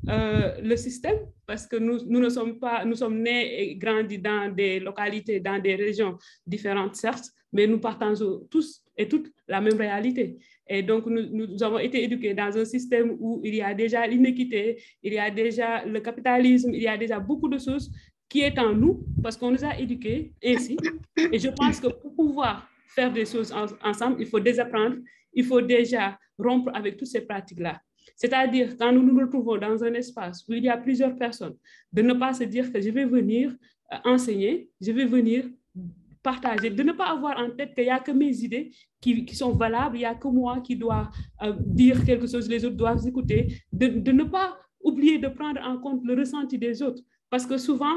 Speaker 7: le système, parce que nous sommes nés et grandis dans des localités, dans des régions différentes, certes, mais nous partageons tous et toutes la même réalité. Et donc, nous avons été éduqués dans un système où il y a déjà l'inéquité, il y a déjà le capitalisme, il y a déjà beaucoup de choses qui est en nous, parce qu'on nous a éduqués ainsi. Et je pense que pour pouvoir faire des choses ensemble, il faut désapprendre, il faut déjà rompre avec toutes ces pratiques-là. C'est-à-dire, quand nous nous retrouvons dans un espace où il y a plusieurs personnes, de ne pas se dire que je vais venir enseigner, je vais venir partager, de ne pas avoir en tête qu'il n'y a que mes idées qui sont valables, il n'y a que moi qui dois dire quelque chose, les autres doivent écouter, de ne pas oublier de prendre en compte le ressenti des autres. Parce que souvent,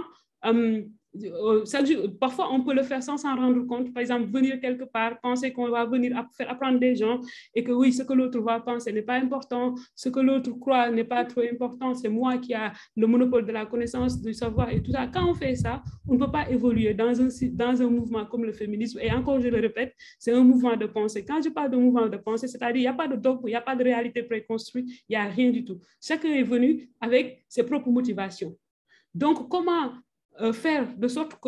Speaker 7: parfois on peut le faire sans s'en rendre compte. Par exemple, venir quelque part, penser qu'on va venir faire apprendre des gens et que oui, ce que l'autre va penser n'est pas important, ce que l'autre croit n'est pas trop important, c'est moi qui ai le monopole de la connaissance, du savoir et tout ça. Quand on fait ça, on ne peut pas évoluer dans un mouvement comme le féminisme. Et encore, je le répète, c'est un mouvement de pensée. Quand je parle de mouvement de pensée, c'est-à-dire il n'y a pas de dogme, il n'y a pas de réalité préconstruite, il n'y a rien du tout. Chacun est venu avec ses propres motivations. Donc, comment faire de sorte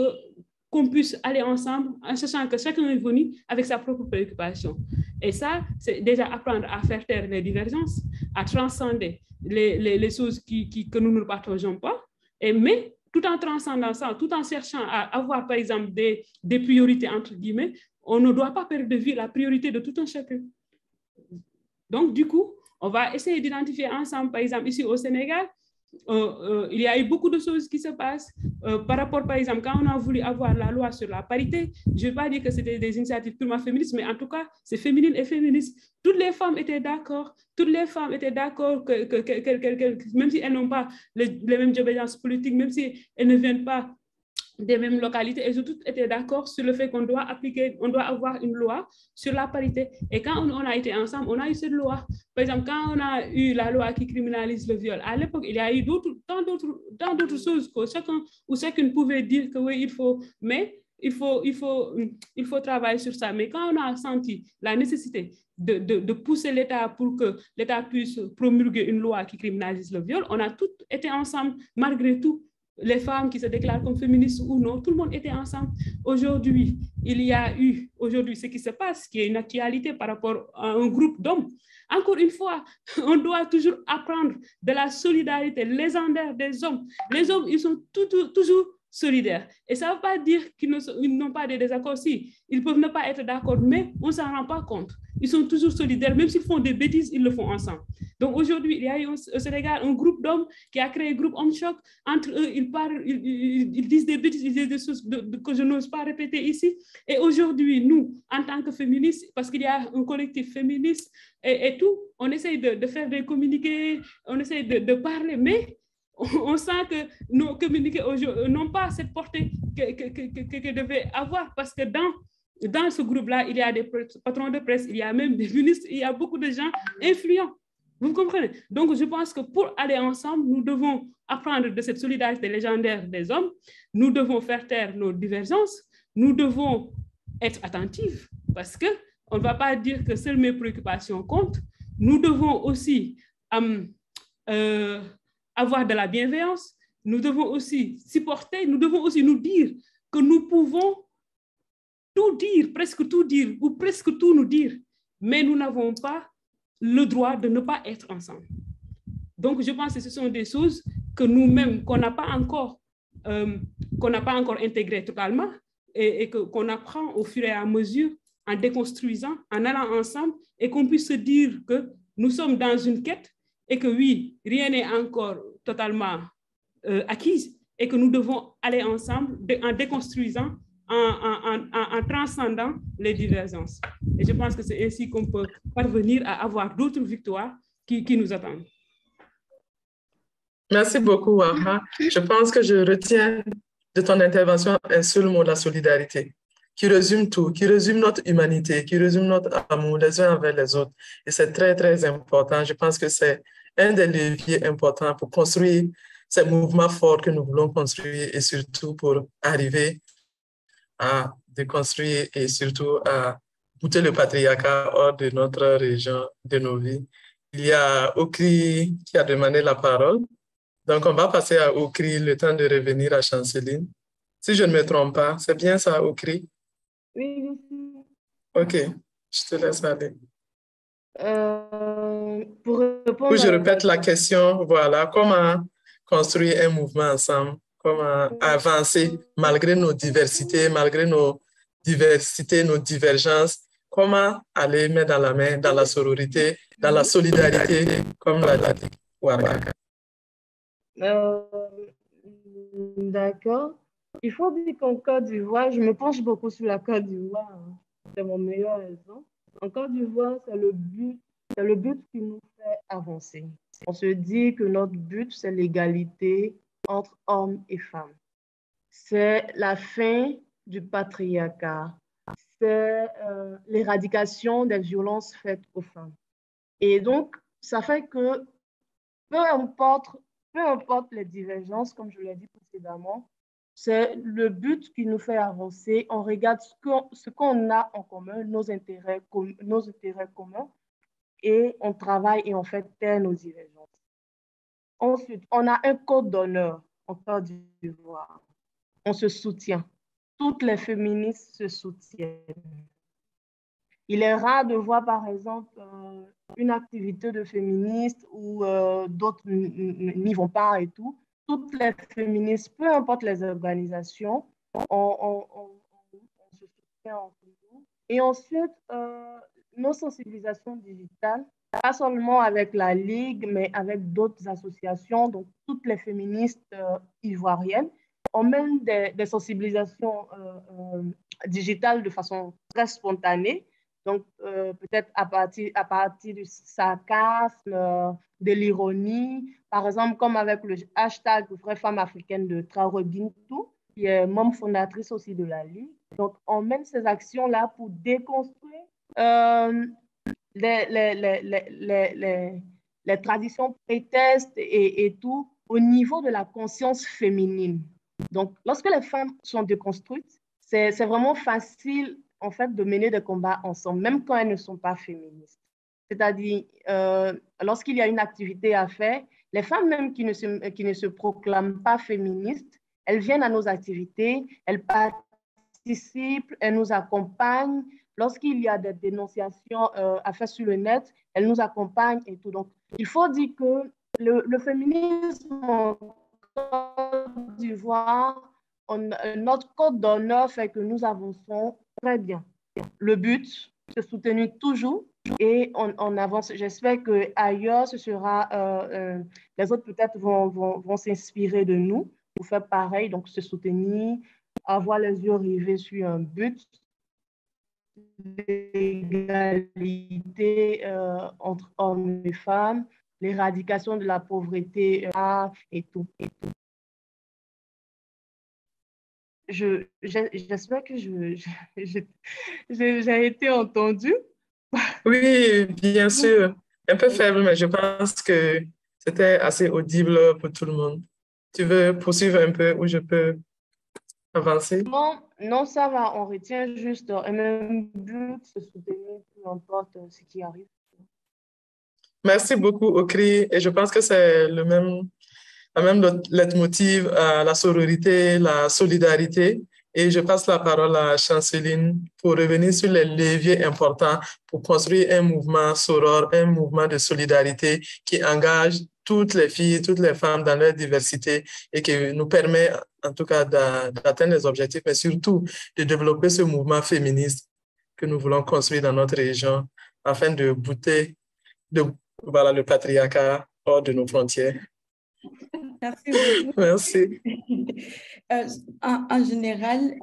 Speaker 7: qu'on puisse aller ensemble en sachant que chacun est venu avec sa propre préoccupation. Et ça, c'est déjà apprendre à faire taire les divergences, à transcender les choses que nous ne partageons pas, mais tout en transcendant ça, tout en cherchant à avoir, par exemple, des priorités, entre guillemets, on ne doit pas perdre de vue la priorité de tout un chacun. Donc, du coup, on va essayer d'identifier ensemble, par exemple, ici au Sénégal, il y a eu beaucoup de choses qui se passent par rapport, par exemple, quand on a voulu avoir la loi sur la parité, je ne vais pas dire que c'était des initiatives purement féministes, mais en tout cas, c'est féminine et féministe. Toutes les femmes étaient d'accord, que même si elles n'ont pas les mêmes obédiences politiques, même si elles ne viennent pas des mêmes localités, elles ont toutes été d'accord sur le fait qu'on doit avoir une loi sur la parité. Et quand on a été ensemble, on a eu cette loi. Par exemple, quand on a eu la loi qui criminalise le viol, à l'époque, il y a eu tant d'autres choses que chacun ou chacune pouvait dire que oui, il faut, mais il faut travailler sur ça. Mais quand on a senti la nécessité de pousser l'État pour que l'État puisse promulguer une loi qui criminalise le viol, on a toutes été ensemble, malgré tout. Les femmes qui se déclarent comme féministes ou non, tout le monde était ensemble. Aujourd'hui, il y a eu ce qui se passe, qui est une actualité par rapport à un groupe d'hommes. Encore une fois, on doit toujours apprendre de la solidarité légendaire des hommes. Les hommes, ils sont toujours solidaires. Et ça ne veut pas dire qu'ils n'ont pas de désaccords. Si, ils peuvent ne pas être d'accord, mais on ne s'en rend pas compte. Ils sont toujours solidaires. Même s'ils font des bêtises, ils le font ensemble. Donc aujourd'hui, il y a eu au Sénégal un groupe d'hommes qui a créé un groupe Homme Choc. Entre eux, ils disent des bêtises, ils disent des choses que je n'ose pas répéter ici. Et aujourd'hui, nous, en tant que féministes, parce qu'il y a un collectif féministe et tout, on essaye de faire des communiqués, on essaye de parler, mais on sent que nos communiqués aujourd'hui n'ont pas cette portée que devaient avoir, parce que dans ce groupe-là, il y a des patrons de presse, il y a même des ministres, il y a beaucoup de gens influents. Vous comprenez? Donc, je pense que pour aller ensemble, nous devons apprendre de cette solidarité légendaire des hommes. Nous devons faire taire nos divergences. Nous devons être attentifs parce qu'on ne va pas dire que seules mes préoccupations comptent. Nous devons aussi avoir de la bienveillance. Nous devons aussi supporter. Nous devons aussi nous dire que nous pouvons tout dire, presque tout dire, ou presque tout nous dire, mais nous n'avons pas le droit de ne pas être ensemble. Donc, je pense que ce sont des choses que nous-mêmes, qu'on n'a pas encore intégrées totalement et qu'on apprend au fur et à mesure en déconstruisant, en allant ensemble et qu'on puisse se dire que nous sommes dans une quête et que oui, rien n'est encore totalement acquis et que nous devons aller ensemble en déconstruisant, en transcendant les divergences. Et je pense que c'est ainsi qu'on peut parvenir à avoir d'autres victoires qui nous attendent.
Speaker 2: Merci beaucoup, Waha. Je pense que je retiens de ton intervention un seul mot, la solidarité, qui résume tout, qui résume notre humanité, qui résume notre amour les uns envers les autres. Et c'est très, très important. Je pense que c'est un des leviers importants pour construire ces mouvements forts que nous voulons construire et surtout pour arriver à déconstruire et surtout à bouter le patriarcat hors de notre région, de nos vies. Il y a Okri qui a demandé la parole. Donc, on va passer à Okri le temps de revenir à Chanceline. Si je ne me trompe pas, c'est bien ça, Okri?
Speaker 10: Oui.
Speaker 2: OK, je te laisse aller.
Speaker 10: Pour répondre
Speaker 2: je répète la question, voilà, comment construire un mouvement ensemble? Comment avancer malgré nos diversités, nos divergences? Comment aller main dans la main dans la sororité, dans la solidarité, comme l'a dit Waraka?
Speaker 10: D'accord. Il faut dire qu'en Côte d'Ivoire, je me penche beaucoup sur la Côte d'Ivoire. Hein. C'est mon meilleur exemple. En Côte d'Ivoire, c'est le but qui nous fait avancer. On se dit que notre but, c'est l'égalité entre hommes et femmes. C'est la fin du patriarcat. C'est l'éradication des violences faites aux femmes. Et donc, ça fait que peu importe les divergences, comme je l'ai dit précédemment, c'est le but qui nous fait avancer. On regarde ce qu'on a en commun, nos intérêts communs, et on travaille et on fait taire nos divergences. Ensuite, on a un code d'honneur en Côte d'Ivoire. On se soutient. Toutes les féministes se soutiennent. Il est rare de voir, par exemple, une activité de féministe où d'autres n'y vont pas et tout. Toutes les féministes, peu importe les organisations, on se soutient entre nous. Et ensuite, nos sensibilisations digitales, pas seulement avec la Ligue, mais avec d'autres associations, donc toutes les féministes ivoiriennes, on mène des sensibilisations digitales de façon très spontanée. Donc, peut-être à partir du sarcasme, de l'ironie. Par exemple, comme avec le hashtag Vraie femme africaine de Traoré Bintou, qui est membre fondatrice aussi de la Ligue. Donc, on mène ces actions-là pour déconstruire les traditions prétextes et tout au niveau de la conscience féminine. Donc, lorsque les femmes sont déconstruites, c'est vraiment facile, en fait, de mener des combats ensemble, même quand elles ne sont pas féministes. C'est-à-dire, lorsqu'il y a une activité à faire, les femmes même qui ne se proclament pas féministes, elles viennent à nos activités, elles participent, elles nous accompagnent. Lorsqu'il y a des dénonciations à faire sur le net, elles nous accompagnent et tout. Donc, il faut dire que le féminisme en Côte d'Ivoire, notre code d'honneur fait que nous avançons très bien. Le but, c'est de soutenir toujours et on avance. J'espère qu'ailleurs, ce sera, les autres peut-être vont s'inspirer de nous pour faire pareil, donc se soutenir, avoir les yeux rivés sur un but, l'égalité entre hommes et femmes, l'éradication de la pauvreté et tout. J'espère que j'ai été entendue.
Speaker 2: Oui, bien sûr. Un peu faible, mais je pense que c'était assez audible pour tout le monde. Tu veux poursuivre un peu ou je peux avancer?
Speaker 10: Non, ça va. On retient juste un même but, se soutenir, peu importe ce qui arrive.
Speaker 2: Merci beaucoup, Okri. Et je pense que c'est la même leitmotiv à la sororité, la solidarité. Et je passe la parole à Chanceline pour revenir sur les leviers importants pour construire un mouvement soror, un mouvement de solidarité qui engage toutes les filles, toutes les femmes dans leur diversité et qui nous permet en tout cas d'atteindre les objectifs, mais surtout de développer ce mouvement féministe que nous voulons construire dans notre région afin de bouter le patriarcat hors de nos frontières.
Speaker 9: Merci beaucoup.
Speaker 2: Merci.
Speaker 9: En général,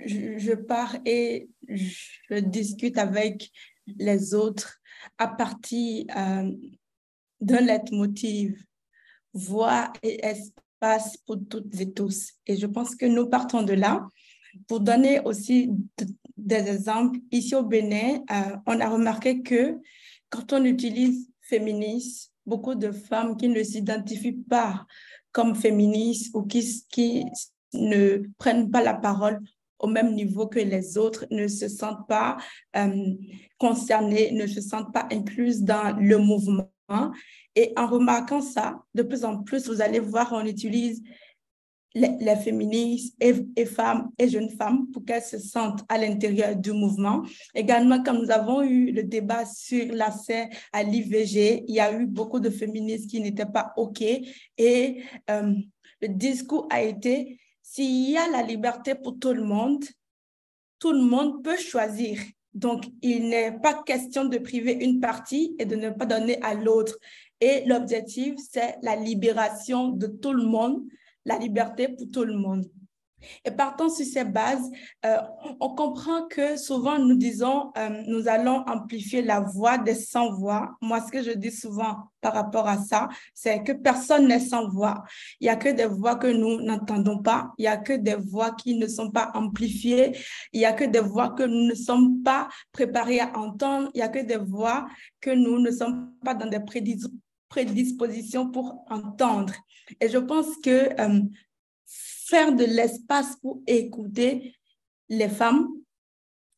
Speaker 9: je pars et je discute avec les autres à partir d'un leitmotiv, voix et espace pour toutes et tous. Et je pense que nous partons de là. Pour donner aussi des exemples, ici au Bénin, on a remarqué que quand on utilise féministe, beaucoup de femmes qui ne s'identifient pas comme féministes ou qui ne prennent pas la parole au même niveau que les autres, ne se sentent pas concernées, ne se sentent pas incluses dans le mouvement. Et en remarquant ça, de plus en plus, vous allez voir, on utilise les féministes et femmes et jeunes femmes pour qu'elles se sentent à l'intérieur du mouvement. Également, quand nous avons eu le débat sur l'accès à l'IVG, il y a eu beaucoup de féministes qui n'étaient pas OK et le discours a été, s'il y a la liberté pour tout le monde peut choisir. Donc, il n'est pas question de priver une partie et de ne pas donner à l'autre. Et l'objectif, c'est la libération de tout le monde, la liberté pour tout le monde. Et partant sur ces bases, on comprend que souvent nous disons, nous allons amplifier la voix des sans-voix. Moi, ce que je dis souvent par rapport à ça, c'est que personne n'est sans voix. Il n'y a que des voix que nous n'entendons pas. Il n'y a que des voix qui ne sont pas amplifiées. Il n'y a que des voix que nous ne sommes pas préparés à entendre. Il n'y a que des voix que nous ne sommes pas dans des prédispositions pour entendre. Et je pense que faire de l'espace pour écouter les femmes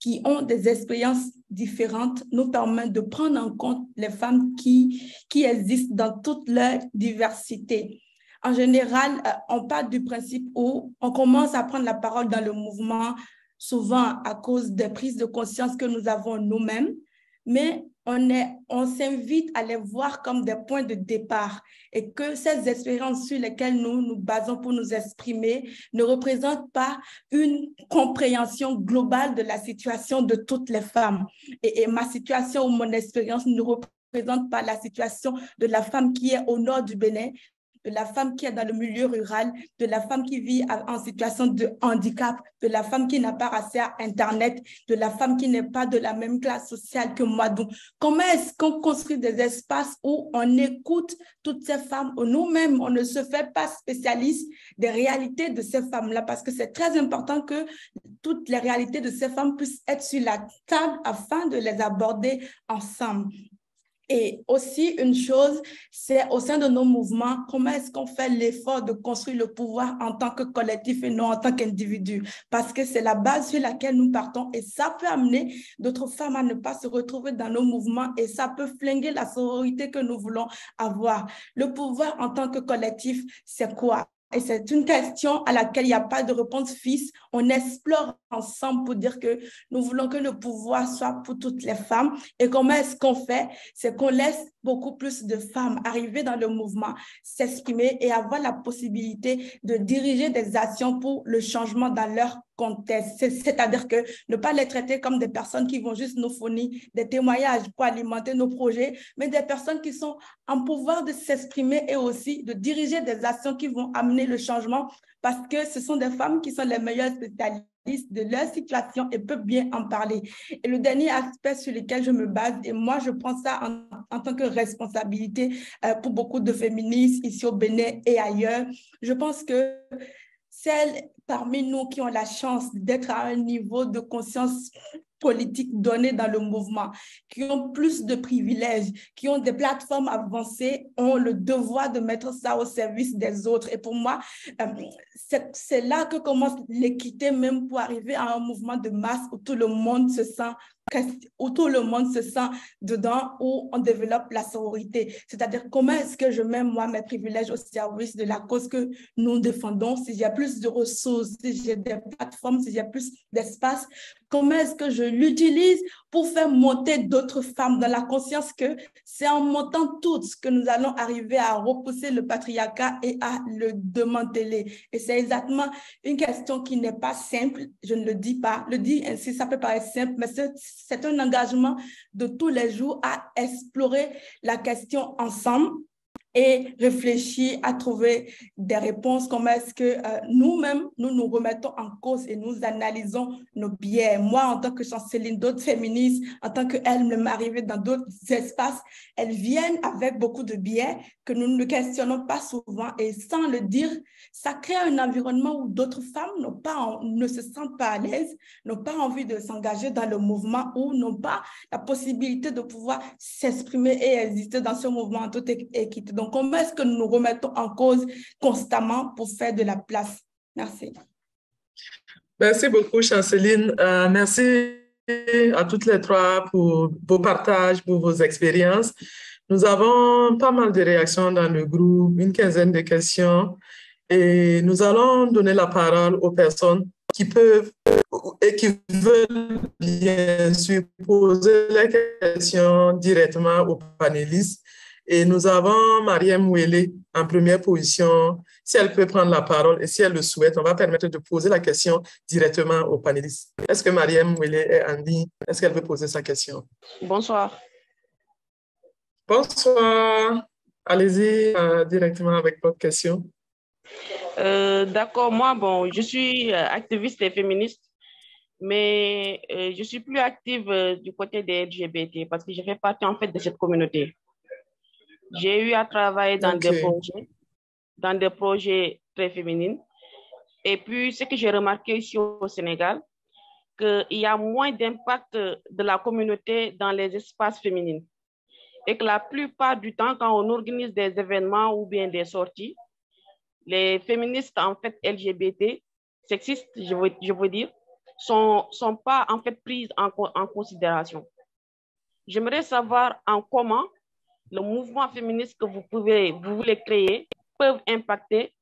Speaker 9: qui ont des expériences différentes nous permet de prendre en compte les femmes qui existent dans toute leur diversité. En général, on part du principe où on commence à prendre la parole dans le mouvement souvent à cause des prises de conscience que nous avons nous-mêmes, mais on s'invite à les voir comme des points de départ et que ces expériences sur lesquelles nous nous basons pour nous exprimer ne représentent pas une compréhension globale de la situation de toutes les femmes. Et ma situation ou mon expérience ne représente pas la situation de la femme qui est au nord du Bénin, de la femme qui est dans le milieu rural, de la femme qui vit en situation de handicap, de la femme qui n'a pas accès à Internet, de la femme qui n'est pas de la même classe sociale que moi. Donc, comment est-ce qu'on construit des espaces où on écoute toutes ces femmes, où nous-mêmes, on ne se fait pas spécialiste des réalités de ces femmes-là, parce que c'est très important que toutes les réalités de ces femmes puissent être sur la table afin de les aborder ensemble. Et aussi, une chose, c'est au sein de nos mouvements, comment est-ce qu'on fait l'effort de construire le pouvoir en tant que collectif et non en tant qu'individu? Parce que c'est la base sur laquelle nous partons et ça peut amener d'autres femmes à ne pas se retrouver dans nos mouvements et ça peut flinguer la sororité que nous voulons avoir. Le pouvoir en tant que collectif, c'est quoi? Et c'est une question à laquelle il n'y a pas de réponse fixe. On explore ensemble pour dire que nous voulons que le pouvoir soit pour toutes les femmes. Et comment est-ce qu'on fait? C'est qu'on laisse beaucoup plus de femmes arriver dans le mouvement, s'exprimer et avoir la possibilité de diriger des actions pour le changement dans leur contexte. C'est-à-dire que ne pas les traiter comme des personnes qui vont juste nous fournir des témoignages pour alimenter nos projets, mais des personnes qui sont en pouvoir de s'exprimer et aussi de diriger des actions qui vont amener le changement parce que ce sont des femmes qui sont les meilleures spécialistes de leur situation et peuvent bien en parler. Et le dernier aspect sur lequel je me base, et moi je prends ça en tant que responsabilité pour beaucoup de féministes ici au Bénin et ailleurs, je pense que celles parmi nous qui ont la chance d'être à un niveau de conscience politique donné dans le mouvement, qui ont plus de privilèges, qui ont des plateformes avancées, ont le devoir de mettre ça au service des autres. Et pour moi, c'est là que commence l'équité même pour arriver à un mouvement de masse où tout le monde se sent dedans, où on développe la sororité. C'est-à-dire comment est-ce que je mets moi mes privilèges au service de la cause que nous défendons, si j'ai plus de ressources, si j'ai des plateformes, si j'ai plus d'espace, comment est-ce que je l'utilise pour faire monter d'autres femmes dans la conscience que c'est en montant toutes que nous allons arriver à repousser le patriarcat et à le démanteler. Et c'est exactement une question qui n'est pas simple, je ne le dis pas, le dire ainsi, ça peut paraître simple, mais c'est un engagement de tous les jours à explorer la question ensemble et réfléchir à trouver des réponses, comment est-ce que nous-mêmes, nous nous remettons en cause et nous analysons nos biais. Moi, en tant que Chanceline, d'autres féministes, en tant qu'elles me m'arrivent dans d'autres espaces, elles viennent avec beaucoup de biais que nous ne questionnons pas souvent et sans le dire, ça crée un environnement où d'autres femmes ne se sentent pas à l'aise, n'ont pas envie de s'engager dans le mouvement ou n'ont pas la possibilité de pouvoir s'exprimer et exister dans ce mouvement en toute équité. Donc, comment est-ce que nous nous remettons en cause constamment pour faire de la place? Merci.
Speaker 2: Merci beaucoup, Chanceline. Merci à toutes les trois pour vos partages, pour vos expériences. Nous avons pas mal de réactions dans le groupe, une quinzaine de questions. Et nous allons donner la parole aux personnes qui peuvent et qui veulent bien sûr poser les questions directement aux panélistes. Et nous avons Mariam Ouélé en première position. Si elle peut prendre la parole et si elle le souhaite, on va permettre de poser la question directement aux panélistes. Est-ce que Mariam Ouélé est en ligne? Est-ce qu'elle veut poser sa question?
Speaker 10: Bonsoir.
Speaker 2: Bonsoir. Allez-y directement avec votre question.
Speaker 10: D'accord. Moi, je suis activiste et féministe, mais je suis plus active du côté des LGBT parce que je fais partie en fait de cette communauté. J'ai eu à travailler dans des projets très féminins. Et puis, ce que j'ai remarqué ici au Sénégal, qu'il y a moins d'impact de la communauté dans les espaces féminins. Et que la plupart du temps, quand on organise des événements ou bien des sorties, les féministes, en fait, LGBT, sexistes, je veux dire, sont pas, en fait, prises en considération. J'aimerais savoir en comment le mouvement féministe que vous voulez créer peuvent impacter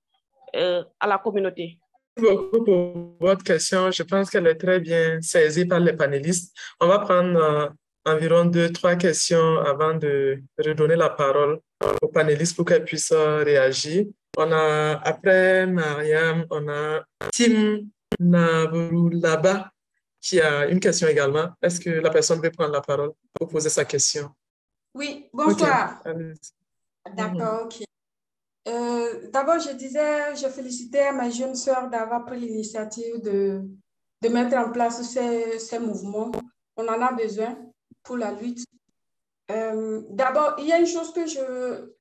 Speaker 10: à la communauté.
Speaker 2: beaucoup pour votre question. Je pense qu'elle est très bien saisie par les panélistes. On va prendre environ 2-3 questions avant de redonner la parole aux panélistes pour qu'elles puissent réagir. On a, après Mariam, on a Tim Navrulaba qui a une question également. Est-ce que la personne veut prendre la parole pour poser sa question?
Speaker 11: Oui, bonsoir.
Speaker 2: Okay.
Speaker 11: D'accord, ok. D'abord, je félicitais ma jeune sœur d'avoir pris l'initiative de mettre en place ces mouvements. On en a besoin pour la lutte. D'abord, il y a une chose que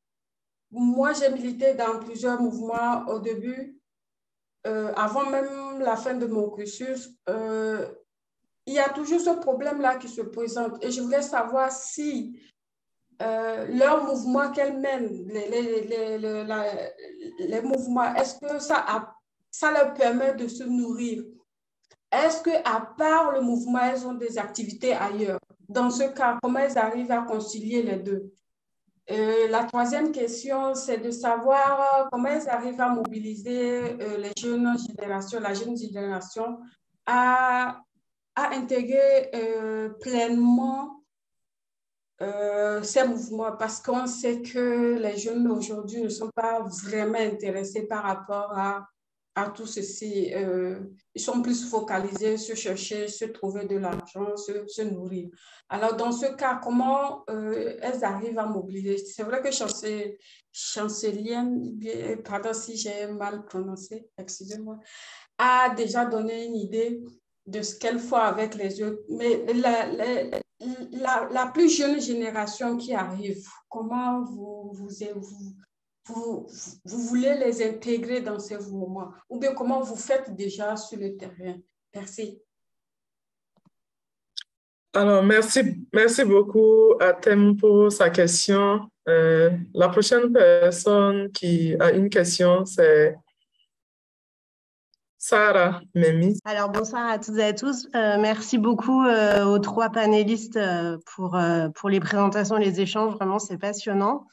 Speaker 11: moi, j'ai milité dans plusieurs mouvements au début, avant même la fin de mon cursus. Il y a toujours ce problème-là qui se présente et je voulais savoir si leur mouvement qu'elles mènent, les mouvements, est-ce que ça leur permet de se nourrir? Est-ce qu'à part le mouvement, elles ont des activités ailleurs? Dans ce cas, comment elles arrivent à concilier les deux? La troisième question, c'est de savoir comment elles arrivent à mobiliser les jeunes générations, la jeune génération à intégrer pleinement ces mouvements, parce qu'on sait que les jeunes aujourd'hui ne sont pas vraiment intéressés par rapport à tout ceci. Ils sont plus focalisés sur chercher, se trouver de l'argent, se nourrir. Alors, dans ce cas, comment elles arrivent à mobiliser? C'est vrai que Chancelienne, pardon si j'ai mal prononcé, excusez-moi, a déjà donné une idée de ce qu'elle fait avec les autres. Mais la plus jeune génération qui arrive, comment vous voulez les intégrer dans ces mouvements? Ou bien comment vous faites déjà sur le terrain? Merci.
Speaker 2: Alors, merci beaucoup à Thème pour sa question. La prochaine personne qui a une question, c'est Sarah Memi.
Speaker 10: Alors, bonsoir à toutes et à tous. Merci beaucoup aux trois panélistes pour les présentations, les échanges. Vraiment, c'est passionnant.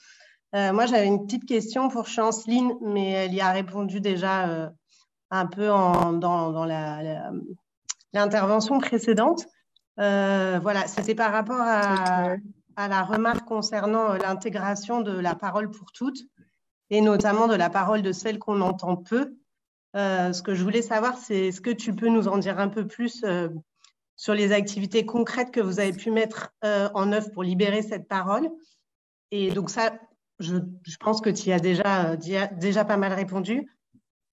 Speaker 10: Moi, j'avais une petite question pour Chanceline, mais elle y a répondu déjà un peu dans l'intervention précédente. Voilà, c'était par rapport à la remarque concernant l'intégration de la parole pour toutes et notamment de la parole de celles qu'on entend peu. Ce que je voulais savoir, c'est est-ce que tu peux nous en dire un peu plus sur les activités concrètes que vous avez pu mettre en œuvre pour libérer cette parole? Et donc ça, je pense que tu y as déjà pas mal répondu,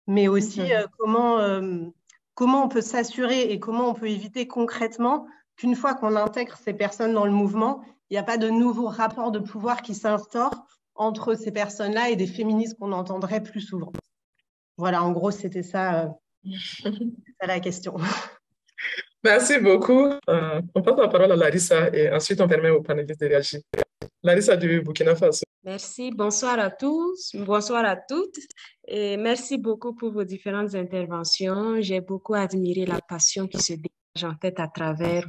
Speaker 10: mais aussi comment on peut s'assurer et comment on peut éviter concrètement qu'une fois qu'on intègre ces personnes dans le mouvement, il n'y a pas de nouveau rapport de pouvoir qui s'instaure entre ces personnes-là et des féministes qu'on entendrait plus souvent. Voilà, en gros, c'était ça, la question.
Speaker 2: Merci beaucoup. On passe la parole à Larissa et ensuite on permet aux panélistes de réagir. Larissa du Burkina Faso.
Speaker 12: Merci, bonsoir à tous, bonsoir à toutes et merci beaucoup pour vos différentes interventions. J'ai beaucoup admiré la passion qui se dégage en fait à travers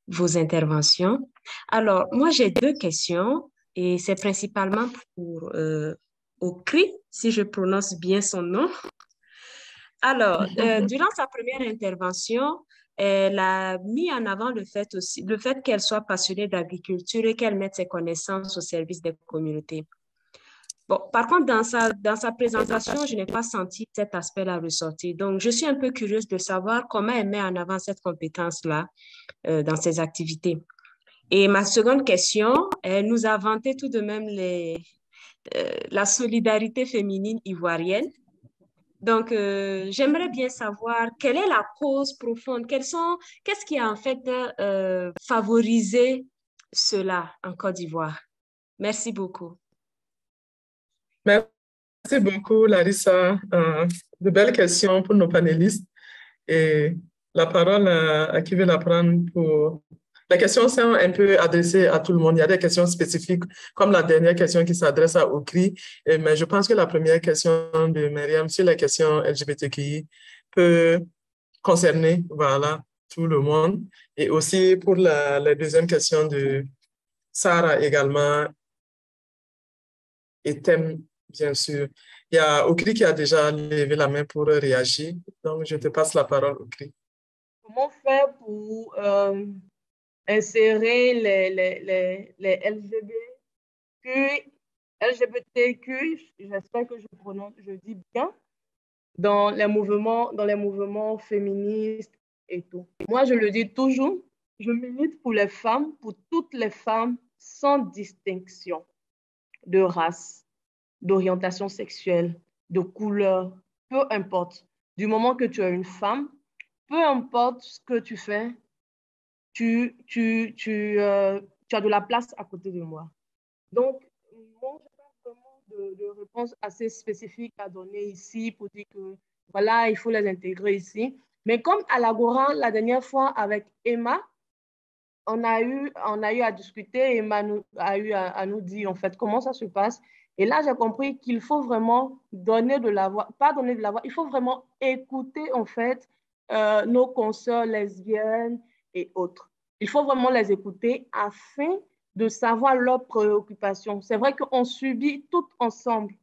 Speaker 12: vos interventions. Alors, moi j'ai deux questions et c'est principalement pour Okri, si je prononce bien son nom. Alors, durant sa première intervention, elle a mis en avant le fait qu'elle soit passionnée d'agriculture et qu'elle mette ses connaissances au service des communautés. Bon, par contre, dans sa présentation, je n'ai pas senti cet aspect-là ressortir. Donc, je suis un peu curieuse de savoir comment elle met en avant cette compétence-là dans ses activités. Et ma seconde question, elle nous a vanté tout de même la solidarité féminine ivoirienne. Donc, j'aimerais bien savoir quelle est la cause profonde, qu'est-ce qui a en fait favorisé cela en Côte d'Ivoire. Merci beaucoup.
Speaker 2: Merci beaucoup, Larissa. De belles questions pour nos panélistes. Et la parole à qui veut la prendre pour... Les questions sont un peu adressées à tout le monde. Il y a des questions spécifiques, comme la dernière question qui s'adresse à Okri. Mais je pense que la première question de Myriam sur la question LGBTQI peut concerner tout le monde. Et aussi pour la deuxième question de Sarah également, et Thème Bien sûr. Il y a Okri qui a déjà levé la main pour réagir. Donc, je te passe la parole, Okri.
Speaker 10: Comment faire pour insérer les LGBTQ, j'espère que je dis bien, dans les mouvements féministes et tout. Moi, je le dis toujours, je milite pour les femmes, pour toutes les femmes, sans distinction de race, d'orientation sexuelle, de couleur, peu importe. Du moment que tu es une femme, peu importe ce que tu fais, tu as de la place à côté de moi. Donc, moi, je n'ai pas vraiment de réponse assez spécifique à donner ici pour dire que, voilà, il faut les intégrer ici. Mais comme à l'Agora, la dernière fois avec Emma, on a eu à discuter, Emma a eu à nous dire, en fait, comment ça se passe. Et là, j'ai compris qu'il faut vraiment donner de la voix, pas donner de la voix, il faut vraiment écouter, en fait, nos consoeurs lesbiennes et autres. Il faut vraiment les écouter afin de savoir leurs préoccupations. C'est vrai qu'on subit toutes ensemble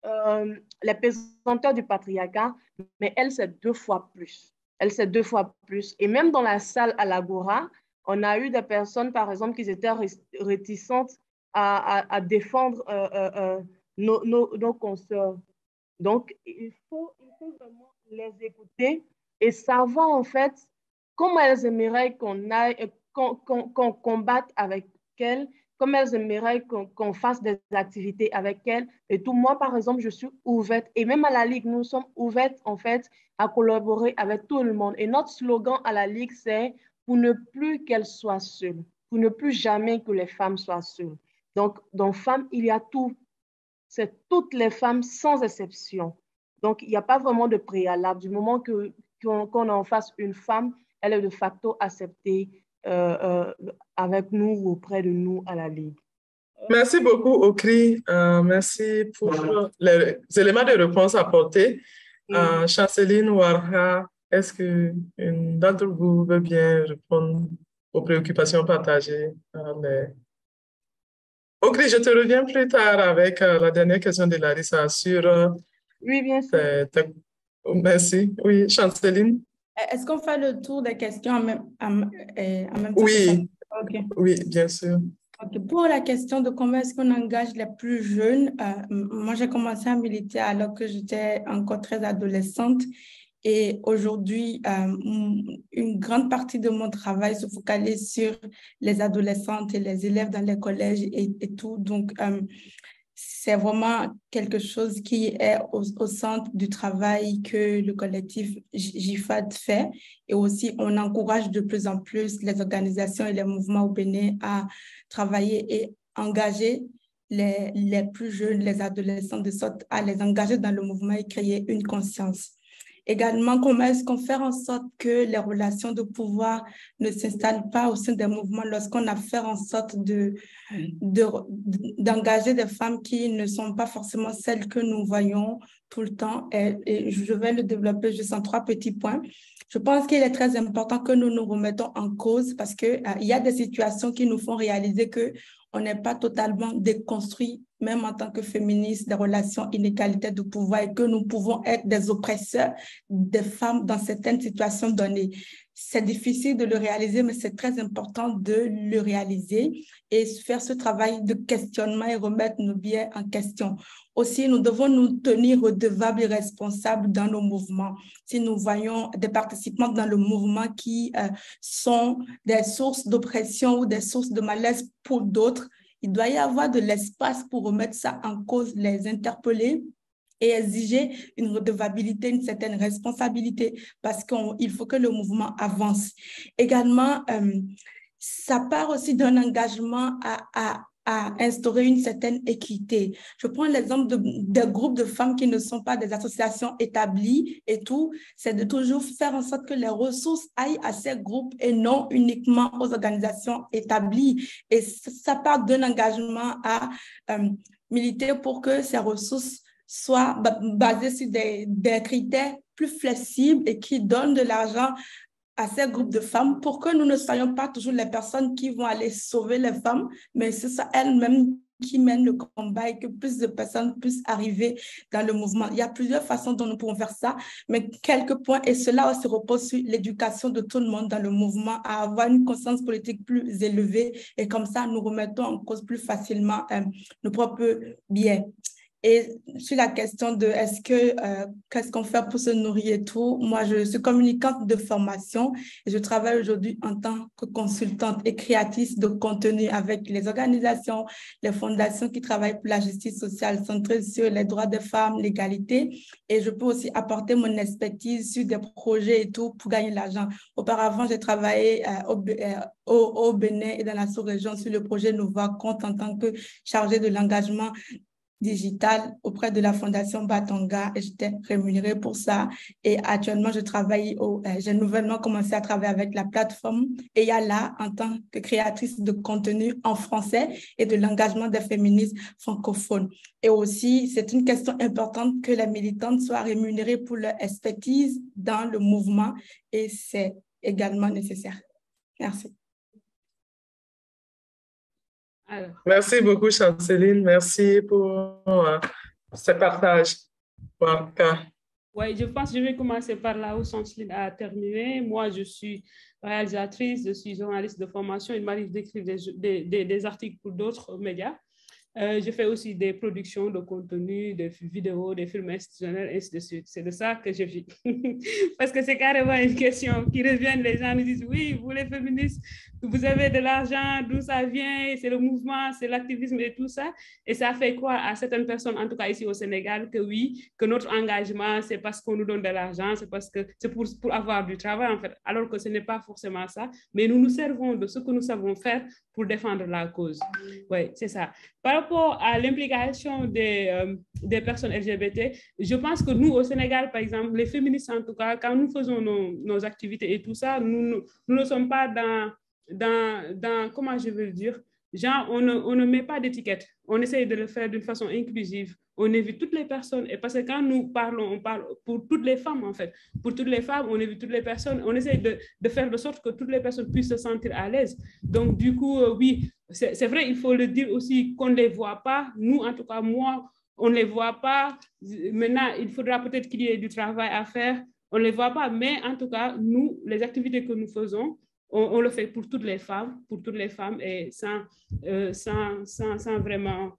Speaker 10: les pesanteurs du patriarcat, mais elle, c'est 2 fois plus. Elle, c'est 2 fois plus. Et même dans la salle à l'Agora, on a eu des personnes, par exemple, qui étaient réticentes à défendre nos consoeurs. Donc, il faut vraiment les écouter et savoir, en fait, comment elles aimeraient qu'on combatte avec elles, comment elles aimeraient qu'on fasse des activités avec elles. Et tout, moi, par exemple, je suis ouverte. Et même à la Ligue, nous sommes ouvertes, en fait, à collaborer avec tout le monde. Et notre slogan à la Ligue, c'est « Pour ne plus qu'elles soient seules, pour ne plus jamais que les femmes soient seules ». Donc, dans femmes, il y a tout. C'est toutes les femmes sans exception. Donc, il n'y a pas vraiment de préalable. Du moment qu'on en face une femme, elle est de facto acceptée avec nous ou auprès de nous à la Ligue.
Speaker 2: Merci beaucoup, Okri. Merci pour les éléments de réponse apportés. Chanceline Ouarha, est-ce qu'une d'entre vous veut bien répondre aux préoccupations partagées? Okri, je te reviens plus tard avec la dernière question de Larissa sur...
Speaker 10: Oui, bien sûr.
Speaker 2: Merci. Oui, Chanceline.
Speaker 9: Est-ce qu'on fait le tour des questions en même temps?
Speaker 2: Oui,
Speaker 9: okay.
Speaker 2: Oui, bien sûr.
Speaker 9: Okay. Pour la question de comment est-ce qu'on engage les plus jeunes, moi j'ai commencé à militer alors que j'étais encore très adolescente et aujourd'hui, une grande partie de mon travail se focalise sur les adolescentes et les élèves dans les collèges et tout. Donc, c'est vraiment quelque chose qui est au centre du travail que le collectif GIFAD fait. Et aussi, on encourage de plus en plus les organisations et les mouvements au Bénin à travailler et engager les plus jeunes, les adolescents, de sorte à les engager dans le mouvement et créer une conscience. Également, comment est-ce qu'on fait en sorte que les relations de pouvoir ne s'installent pas au sein des mouvements lorsqu'on a fait en sorte d'engager des femmes qui ne sont pas forcément celles que nous voyons tout le temps. Et je vais le développer juste en 3 petits points. Je pense qu'il est très important que nous nous remettons en cause parce qu'il y a des situations qui nous font réaliser qu'on n'est pas totalement déconstruit, même en tant que féministes, des relations inégalités de pouvoir et que nous pouvons être des oppresseurs des femmes dans certaines situations données. C'est difficile de le réaliser, mais c'est très important de le réaliser et faire ce travail de questionnement et remettre nos biais en question. Aussi, nous devons nous tenir redevables et responsables dans nos mouvements. Si nous voyons des participants dans le mouvement qui sont des sources d'oppression ou des sources de malaise pour d'autres, il doit y avoir de l'espace pour remettre ça en cause, les interpeller et exiger une redevabilité, une certaine responsabilité parce qu'il faut que le mouvement avance. Également, ça part aussi d'un engagement à instaurer une certaine équité. Je prends l'exemple des groupes de femmes qui ne sont pas des associations établies et tout, c'est de toujours faire en sorte que les ressources aillent à ces groupes et non uniquement aux organisations établies. Et ça part d'un engagement à militer pour que ces ressources soient basées sur des critères plus flexibles et qui donnent de l'argent à ces groupes de femmes pour que nous ne soyons pas toujours les personnes qui vont aller sauver les femmes, mais ce soit elles-mêmes qui mène le combat et que plus de personnes puissent arriver dans le mouvement. Il y a plusieurs façons dont nous pouvons faire ça, mais quelques points, et cela se repose sur l'éducation de tout le monde dans le mouvement, à avoir une conscience politique plus élevée, et comme ça, nous remettons en cause plus facilement nos propres biais. Et sur la question de qu'est-ce qu'on fait pour se nourrir et tout, moi, je suis communicante de formation et je travaille aujourd'hui en tant que consultante et créatrice de contenu avec les organisations, les fondations qui travaillent pour la justice sociale centrée sur les droits des femmes, l'égalité. Et je peux aussi apporter mon expertise sur des projets et tout pour gagner de l'argent. Auparavant, j'ai travaillé au Bénin et dans la sous-région sur le projet Nova Compte en tant que chargée de l'engagement digital auprès de la Fondation Batanga et j'étais rémunérée pour ça. Et actuellement, j'ai nouvellement commencé à travailler avec la plateforme EYALA en tant que créatrice de contenu en français et de l'engagement des féministes francophones. Et aussi, c'est une question importante que les militantes soient rémunérées pour leur expertise dans le mouvement et c'est également nécessaire. Merci.
Speaker 2: Alors. Merci beaucoup, Chanceline. Merci pour ce partage.
Speaker 7: Oui, je pense que je vais commencer par là où Chanceline a terminé. Moi, je suis réalisatrice, je suis journaliste de formation. Il m'arrive d'écrire des articles pour d'autres médias. Je fais aussi des productions de contenu, des vidéos, des films institutionnels, et ainsi de suite. C'est de ça que je vis. Parce que c'est carrément une question qui revient. Les gens nous disent, oui, vous les féministes, vous avez de l'argent, d'où ça vient, c'est le mouvement, c'est l'activisme et tout ça. Et ça fait croire à certaines personnes, en tout cas ici au Sénégal, que oui, que notre engagement, c'est parce qu'on nous donne de l'argent, c'est parce que c'est pour avoir du travail, en fait. Alors que ce n'est pas forcément ça. Mais nous nous servons de ce que nous savons faire pour défendre la cause. Oui, c'est ça. Par rapport à l'implication des personnes LGBT, je pense que nous, au Sénégal, par exemple, les féministes en tout cas, quand nous faisons nos activités et tout ça, nous ne sommes pas dans comment je veux le dire, genre, on ne met pas d'étiquette. On essaye de le faire d'une façon inclusive. On évite toutes les personnes. Et parce que quand nous parlons, on parle pour toutes les femmes, en fait. Pour toutes les femmes, on évite toutes les personnes. On essaye de faire de sorte que toutes les personnes puissent se sentir à l'aise. Donc, du coup, oui, c'est vrai, il faut le dire aussi qu'on ne les voit pas. Nous, en tout cas, moi, on ne les voit pas. Maintenant, il faudra peut-être qu'il y ait du travail à faire. On ne les voit pas. Mais en tout cas, nous, les activités que nous faisons, on le fait pour toutes les femmes et sans vraiment,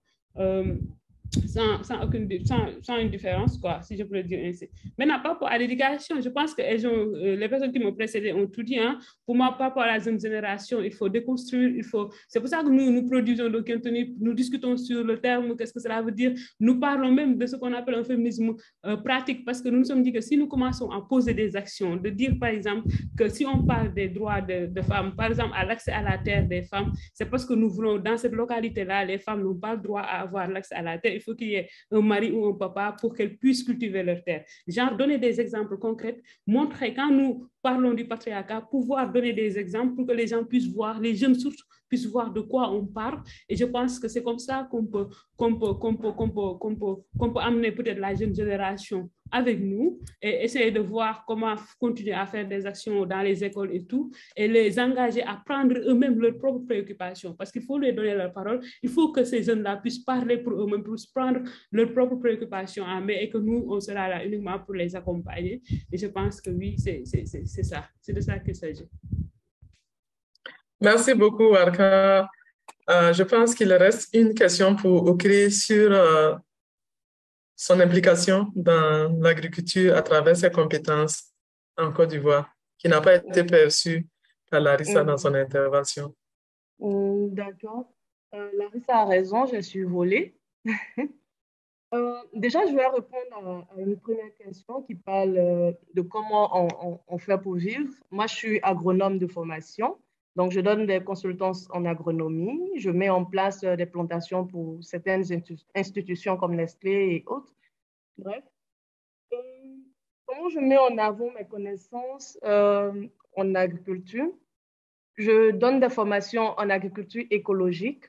Speaker 7: sans une différence, quoi, si je peux le dire ainsi. Maintenant, par rapport à l'éducation, je pense que les personnes qui m'ont précédé ont tout dit. Hein. Pour moi, par rapport à la jeune génération, il faut déconstruire, c'est pour ça que nous produisons le contenu, nous discutons sur le terme, qu'est-ce que cela veut dire. Nous parlons même de ce qu'on appelle un féminisme pratique, parce que nous nous sommes dit que si nous commençons à poser des actions, de dire par exemple que si on parle des droits de femmes, par exemple à l'accès à la terre des femmes, c'est parce que nous voulons, dans cette localité-là, les femmes n'ont pas le droit à avoir l'accès à la terre. Il faut qu'il y ait un mari ou un papa pour qu'elles puissent cultiver leur terre. Genre, donner des exemples concrets, montrer quand nous parlons du patriarcat, pouvoir donner des exemples pour que les gens puissent voir, les jeunes surtout puissent voir de quoi on parle. Et je pense que c'est comme ça qu'on peut amener peut-être la jeune génération avec nous et essayer de voir comment continuer à faire des actions dans les écoles et tout, et les engager à prendre eux-mêmes leurs propres préoccupations, parce qu'il faut leur donner leur parole. Il faut que ces jeunes-là puissent parler pour eux-mêmes, puissent prendre leurs propres préoccupations en main, et que nous, on sera là uniquement pour les accompagner. Et je pense que oui, c'est ça. C'est de ça qu'il s'agit.
Speaker 2: Merci beaucoup, Warka. Je pense qu'il reste une question pour Okri sur son implication dans l'agriculture à travers ses compétences en Côte d'Ivoire, qui n'a pas été perçue par Larissa dans son intervention.
Speaker 10: D'accord. Larissa a raison, je suis volée. Déjà, je vais répondre à une première question qui parle de comment on fait pour vivre. Moi, je suis agronome de formation. Donc, je donne des consultances en agronomie. Je mets en place des plantations pour certaines institutions comme Nestlé et autres. Bref. Comment je mets en avant mes connaissances en agriculture? Je donne des formations en agriculture écologique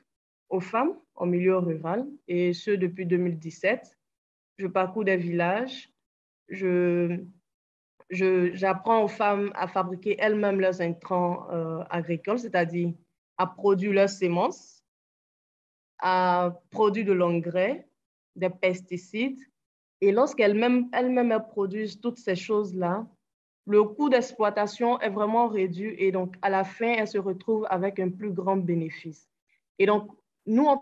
Speaker 10: aux femmes en milieu rural, et ce depuis 2017. Je parcours des villages. J'apprends aux femmes à fabriquer elles-mêmes leurs intrants agricoles, c'est-à-dire à produire leurs semences. produit de l'engrais, des pesticides. Et lorsqu'elles-mêmes produisent toutes ces choses-là, le coût d'exploitation est vraiment réduit et donc à la fin, elles se retrouvent avec un plus grand bénéfice. Et donc, moi,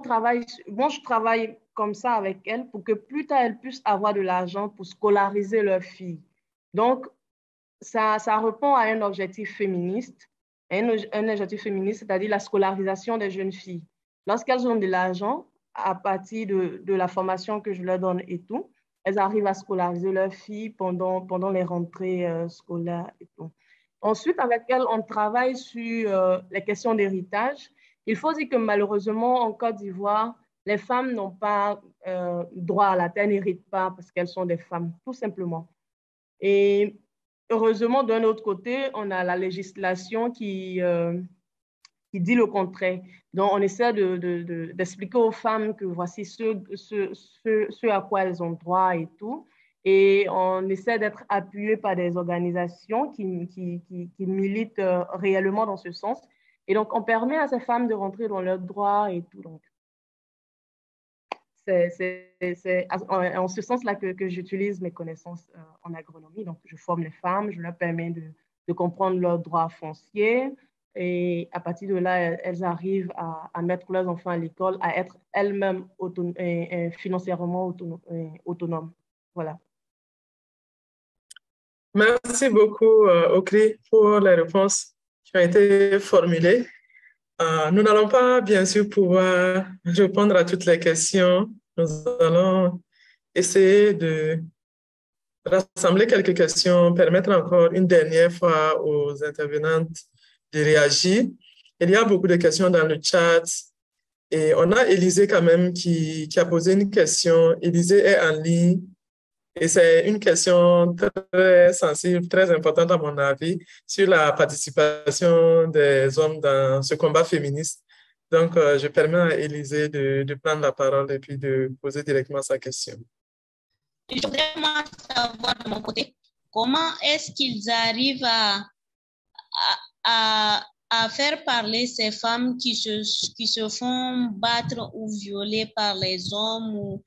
Speaker 10: je travaille comme ça avec elles pour que plus tard, elles puissent avoir de l'argent pour scolariser leurs filles. Donc, ça répond à un objectif féministe, un objectif féministe, c'est-à-dire la scolarisation des jeunes filles. Lorsqu'elles ont de l'argent, à partir de la formation que je leur donne et tout, elles arrivent à scolariser leurs filles pendant les rentrées scolaires et tout. Ensuite, avec elles, on travaille sur les questions d'héritage. Il faut dire que malheureusement, en Côte d'Ivoire, les femmes n'ont pas droit à la terre, n'héritent pas parce qu'elles sont des femmes, tout simplement. Et heureusement, d'un autre côté, on a la législation qui dit le contraire. Donc, on essaie d'expliquer aux femmes que voici ce à quoi elles ont droit et tout. Et on essaie d'être appuyé par des organisations qui militent réellement dans ce sens. Et donc, on permet à ces femmes de rentrer dans leurs droits et tout. Donc, c'est en ce sens-là que j'utilise mes connaissances en agronomie. Donc, je forme les femmes, je leur permets de comprendre leurs droits fonciers. Et à partir de là, elles arrivent à mettre leurs enfants à l'école, à être elles-mêmes financièrement autonomes. Voilà.
Speaker 2: Merci beaucoup, Okri, pour les réponses qui ont été formulées. Nous n'allons pas, bien sûr, pouvoir répondre à toutes les questions. Nous allons essayer de rassembler quelques questions, permettre encore une dernière fois aux intervenantes de réagir. Il y a beaucoup de questions dans le chat et on a Élisée quand même qui a posé une question. Élisée est en ligne et c'est une question très sensible, très importante à mon avis, sur la participation des hommes dans ce combat féministe. Donc, je permets à Élisée de prendre la parole et puis de poser directement sa question.
Speaker 13: Je voudrais savoir de mon côté, comment est-ce qu'ils arrivent à faire parler ces femmes qui se font battre ou violer par les hommes ou,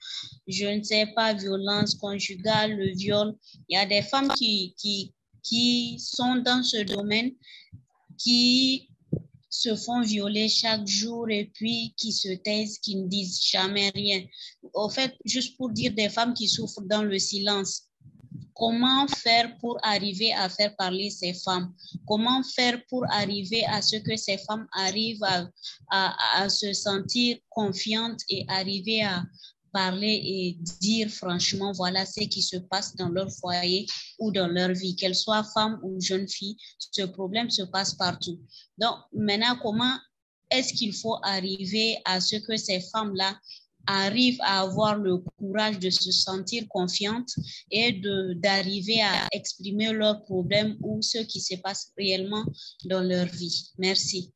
Speaker 13: je ne sais pas, violence conjugale, le viol. Il y a des femmes qui sont dans ce domaine, qui se font violer chaque jour et puis qui se taisent, qui ne disent jamais rien. Au fait, juste pour dire des femmes qui souffrent dans le silence. Comment faire pour arriver à faire parler ces femmes? Comment faire pour arriver à ce que ces femmes arrivent à se sentir confiantes et arriver à parler et dire franchement, voilà ce qui se passe dans leur foyer ou dans leur vie, qu'elles soient femmes ou jeunes filles, ce problème se passe partout. Donc, maintenant, comment est-ce qu'il faut arriver à ce que ces femmes-là arrivent à avoir le courage de se sentir confiantes et d'arriver à exprimer leurs problèmes ou ce qui se passe réellement dans leur vie. Merci.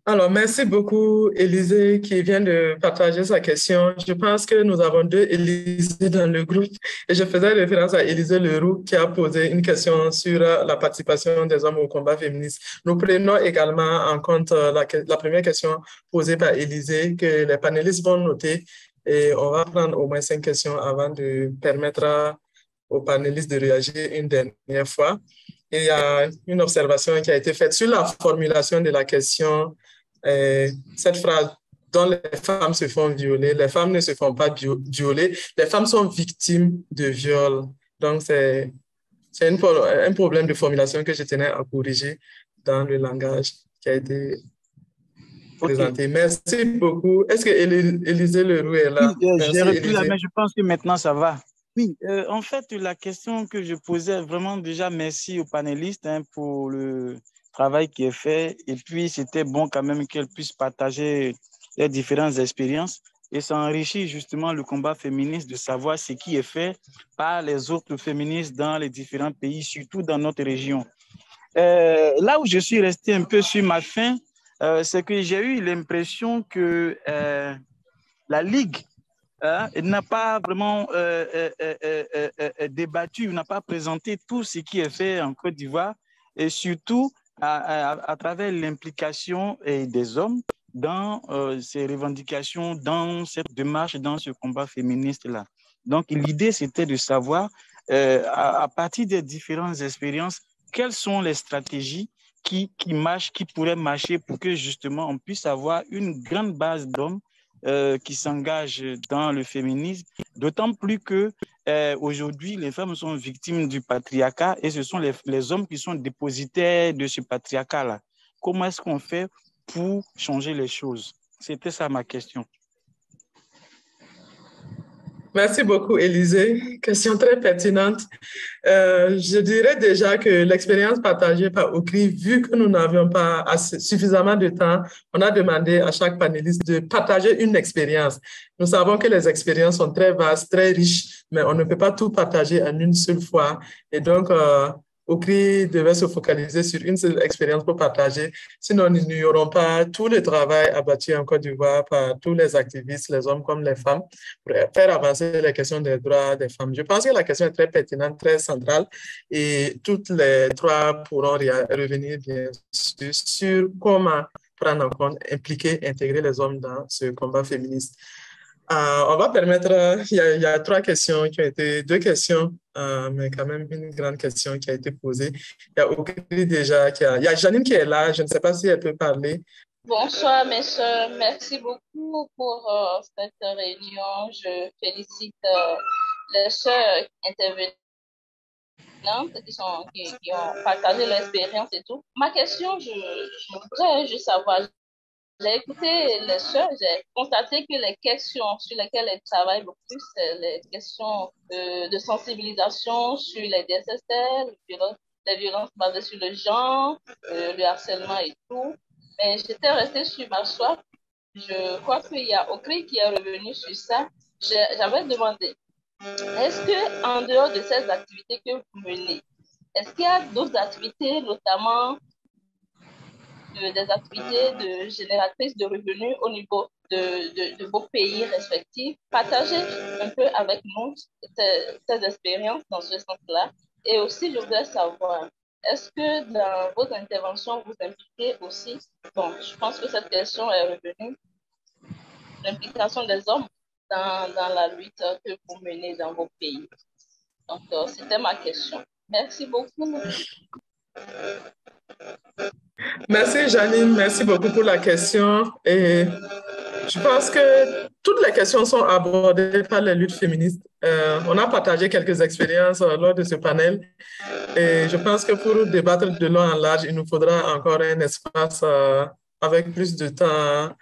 Speaker 2: Alors, merci beaucoup, Élisée, qui vient de partager sa question. Je pense que nous avons deux Élisée dans le groupe et je faisais référence à Élisée Leroux qui a posé une question sur la participation des hommes au combat féministe. Nous prenons également en compte la première question posée par Élisée que les panélistes vont noter et on va prendre au moins 5 questions avant de permettre aux panélistes de réagir une dernière fois. Et il y a une observation qui a été faite sur la formulation de la question. Cette phrase dont les femmes se font violer, les femmes ne se font pas violer, les femmes sont victimes de viol. Donc, c'est un problème de formulation que je tenais à corriger dans le langage qui a été présenté. Merci beaucoup. Est-ce que Élisée Leroux est là?
Speaker 14: Oui, j'ai repris la main, je pense que maintenant ça va. Oui, en fait, la question que je posais, vraiment déjà merci aux panélistes pour le travail qui est fait. Et puis, c'était bon quand même qu'elles puissent partager les différentes expériences et ça enrichit justement le combat féministe de savoir ce qui est fait par les autres féministes dans les différents pays, surtout dans notre région. Là où je suis resté un peu sur ma faim, c'est que j'ai eu l'impression que la Ligue n'a pas vraiment débattu, n'a pas présenté tout ce qui est fait en Côte d'Ivoire et surtout à travers l'implication des hommes dans ces revendications, dans cette démarche, dans ce combat féministe-là. Donc, l'idée, c'était de savoir, à partir des différentes expériences, quelles sont les stratégies qui marchent, qui pourraient marcher pour que, justement, on puisse avoir une grande base d'hommes qui s'engagent dans le féminisme, d'autant plus que aujourd'hui, les femmes sont victimes du patriarcat et ce sont les hommes qui sont dépositaires de ce patriarcat-là. Comment est-ce qu'on fait pour changer les choses? C'était ça ma question.
Speaker 2: Merci beaucoup, Élisée. Question très pertinente. Je dirais déjà que l'expérience partagée par OCRI, vu que nous n'avions pas suffisamment de temps, on a demandé à chaque panéliste de partager une expérience. Nous savons que les expériences sont très vastes, très riches, mais on ne peut pas tout partager en une seule fois. Et donc, OCRI devait se focaliser sur une seule expérience pour partager. Sinon, nous n'aurons pas tout le travail abattu en Côte d'Ivoire par tous les activistes, les hommes comme les femmes, pour faire avancer les questions des droits des femmes. Je pense que la question est très pertinente, très centrale, et toutes les trois pourront revenir bien sûr sur comment prendre en compte, impliquer, intégrer les hommes dans ce combat féministe. On va permettre, il y a trois questions qui ont été, deux questions, mais quand même une grande question qui a été posée. Il y a Okri déjà, il y a Janine qui est là, je ne sais pas si elle peut parler.
Speaker 15: Bonsoir mes soeurs, merci beaucoup pour cette réunion. Je félicite les soeurs intervenantes qui ont partagé leur expérience et tout. Ma question, je voudrais juste savoir, j'ai écouté les soeurs, j'ai constaté que les questions sur lesquelles elles travaillent le plus, c'est les questions de sensibilisation sur les DSSR, les violences basées sur le genre, le harcèlement et tout. Mais j'étais restée sur ma soif. Je crois qu'il y a Okri qui est revenu sur ça. J'avais demandé, est-ce que en dehors de ces activités que vous menez, est-ce qu'il y a d'autres activités, notamment des activités de génératrices de revenus au niveau de vos pays respectifs? Partagez un peu avec nous ces expériences dans ce sens-là. Et aussi, je voudrais savoir, est-ce que dans vos interventions, vous impliquez aussi, bon, je pense que cette question est revenue, l'implication des hommes dans la lutte que vous menez dans vos pays. Donc, c'était ma question. Merci beaucoup.
Speaker 2: Merci Janine, merci beaucoup pour la question. Et je pense que toutes les questions sont abordées par les luttes féministes. On a partagé quelques expériences lors de ce panel et je pense que pour débattre de long en large, il nous faudra encore un espace avec plus de temps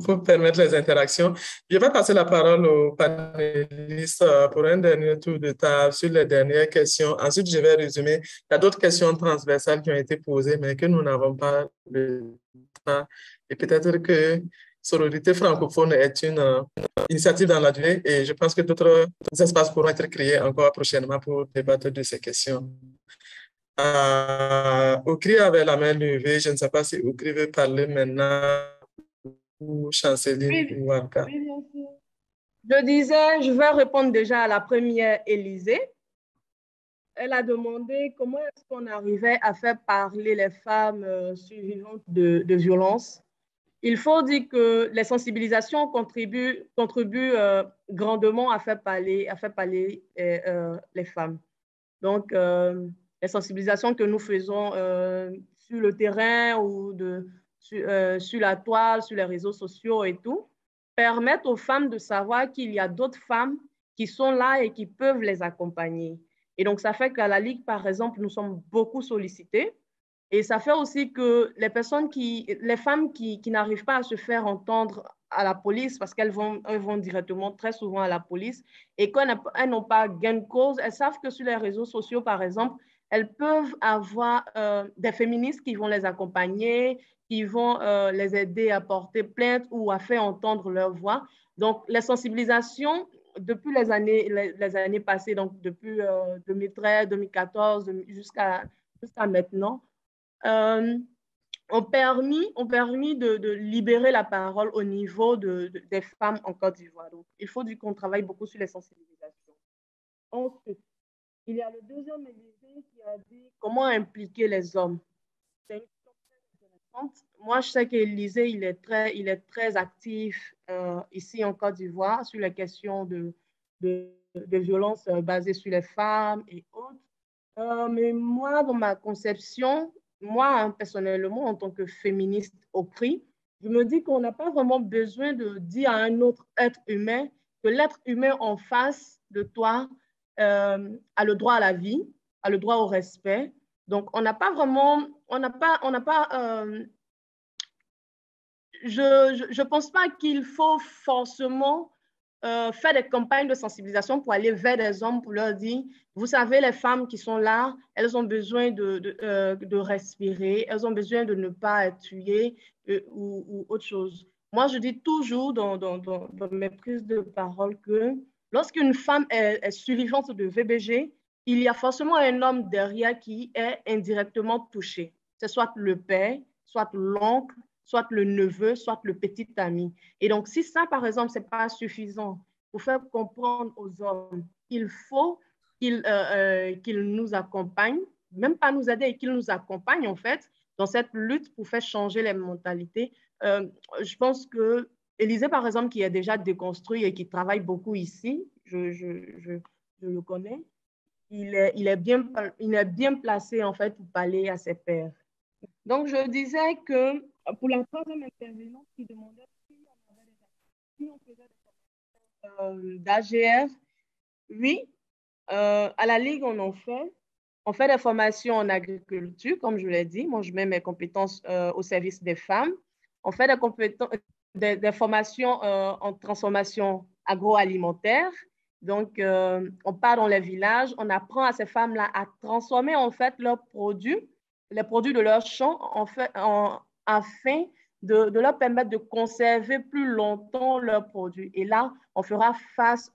Speaker 2: pour permettre les interactions. Je vais passer la parole aux panélistes pour un dernier tour de table sur les dernières questions. Ensuite, je vais résumer. Il y a d'autres questions transversales qui ont été posées, mais que nous n'avons pas le temps. Et peut-être que Sororité francophone est une initiative dans la durée et je pense que d'autres espaces pourront être créés encore prochainement pour débattre de ces questions. Okri avait la main levée. Je ne sais pas si Okri veut parler maintenant. Ou Chanceline ou Arca.
Speaker 6: Oui, bien sûr. Je disais, je vais répondre déjà à la première, Élisée. Elle a demandé comment est-ce qu'on arrivait à faire parler les femmes survivantes de violences. Il faut dire que les sensibilisations contribuent grandement à faire parler les femmes. Donc, les sensibilisations que nous faisons sur le terrain ou sur la toile, sur les réseaux sociaux et tout, permettent aux femmes de savoir qu'il y a d'autres femmes qui sont là et qui peuvent les accompagner. Et donc, ça fait qu'à la Ligue, par exemple, nous sommes beaucoup sollicités. Et ça fait aussi que les femmes qui n'arrivent pas à se faire entendre à la police, parce qu'elles vont directement très souvent à la police, et qu'elles n'ont pas gain de cause, elles savent que sur les réseaux sociaux, par exemple, elles peuvent avoir des féministes qui vont les accompagner, qui vont les aider à porter plainte ou à faire entendre leur voix. Donc, les sensibilisations, depuis les années passées, donc depuis 2013, 2014, jusqu'à maintenant, ont permis de libérer la parole au niveau des femmes en Côte d'Ivoire. Donc, il faut qu'on travaille beaucoup sur les sensibilisations. Ensuite, il y a le deuxième Élisée qui a dit comment impliquer les hommes. C'est une question très importante. Moi, je sais qu'Élysée, il est très actif ici en Côte d'Ivoire sur les questions de violences basées sur les femmes et autres. Mais moi, dans ma conception, moi, hein, personnellement, en tant que féministe au CRI, je me dis qu'on n'a pas vraiment besoin de dire à un autre être humain que l'être humain en face de toi a le droit à la vie, a le droit au respect. Donc, on n'a pas vraiment, je pense pas qu'il faut forcément faire des campagnes de sensibilisation pour aller vers des hommes pour leur dire, vous savez, les femmes qui sont là, elles ont besoin de respirer, elles ont besoin de ne pas être tuées ou autre chose. Moi, je dis toujours dans mes prises de parole que lorsqu'une femme est survivante de VBG, il y a forcément un homme derrière qui est indirectement touché. C'est soit le père, soit l'oncle, soit le neveu, soit le petit ami. Et donc, si ça, par exemple, ce n'est pas suffisant pour faire comprendre aux hommes qu'il faut qu'ils nous accompagnent, même pas nous aider, et qu'ils nous accompagnent, en fait, dans cette lutte pour faire changer les mentalités. Je pense que Élysée, par exemple, qui est déjà déconstruit et qui travaille beaucoup ici, je le connais, il est bien placé, en fait, pour parler à ses pairs. Donc, je disais que pour la troisième intervenante qui demandait si on faisait des d'AGR, oui, à la Ligue, on en fait. On fait des formations en agriculture, comme je l'ai dit. Moi, je mets mes compétences au service des femmes. On fait des formations en transformation agroalimentaire. Donc, on part dans les villages, on apprend à ces femmes-là à transformer en fait leurs produits, les produits de leur champ, afin de leur permettre de conserver plus longtemps leurs produits. Et là, on fera face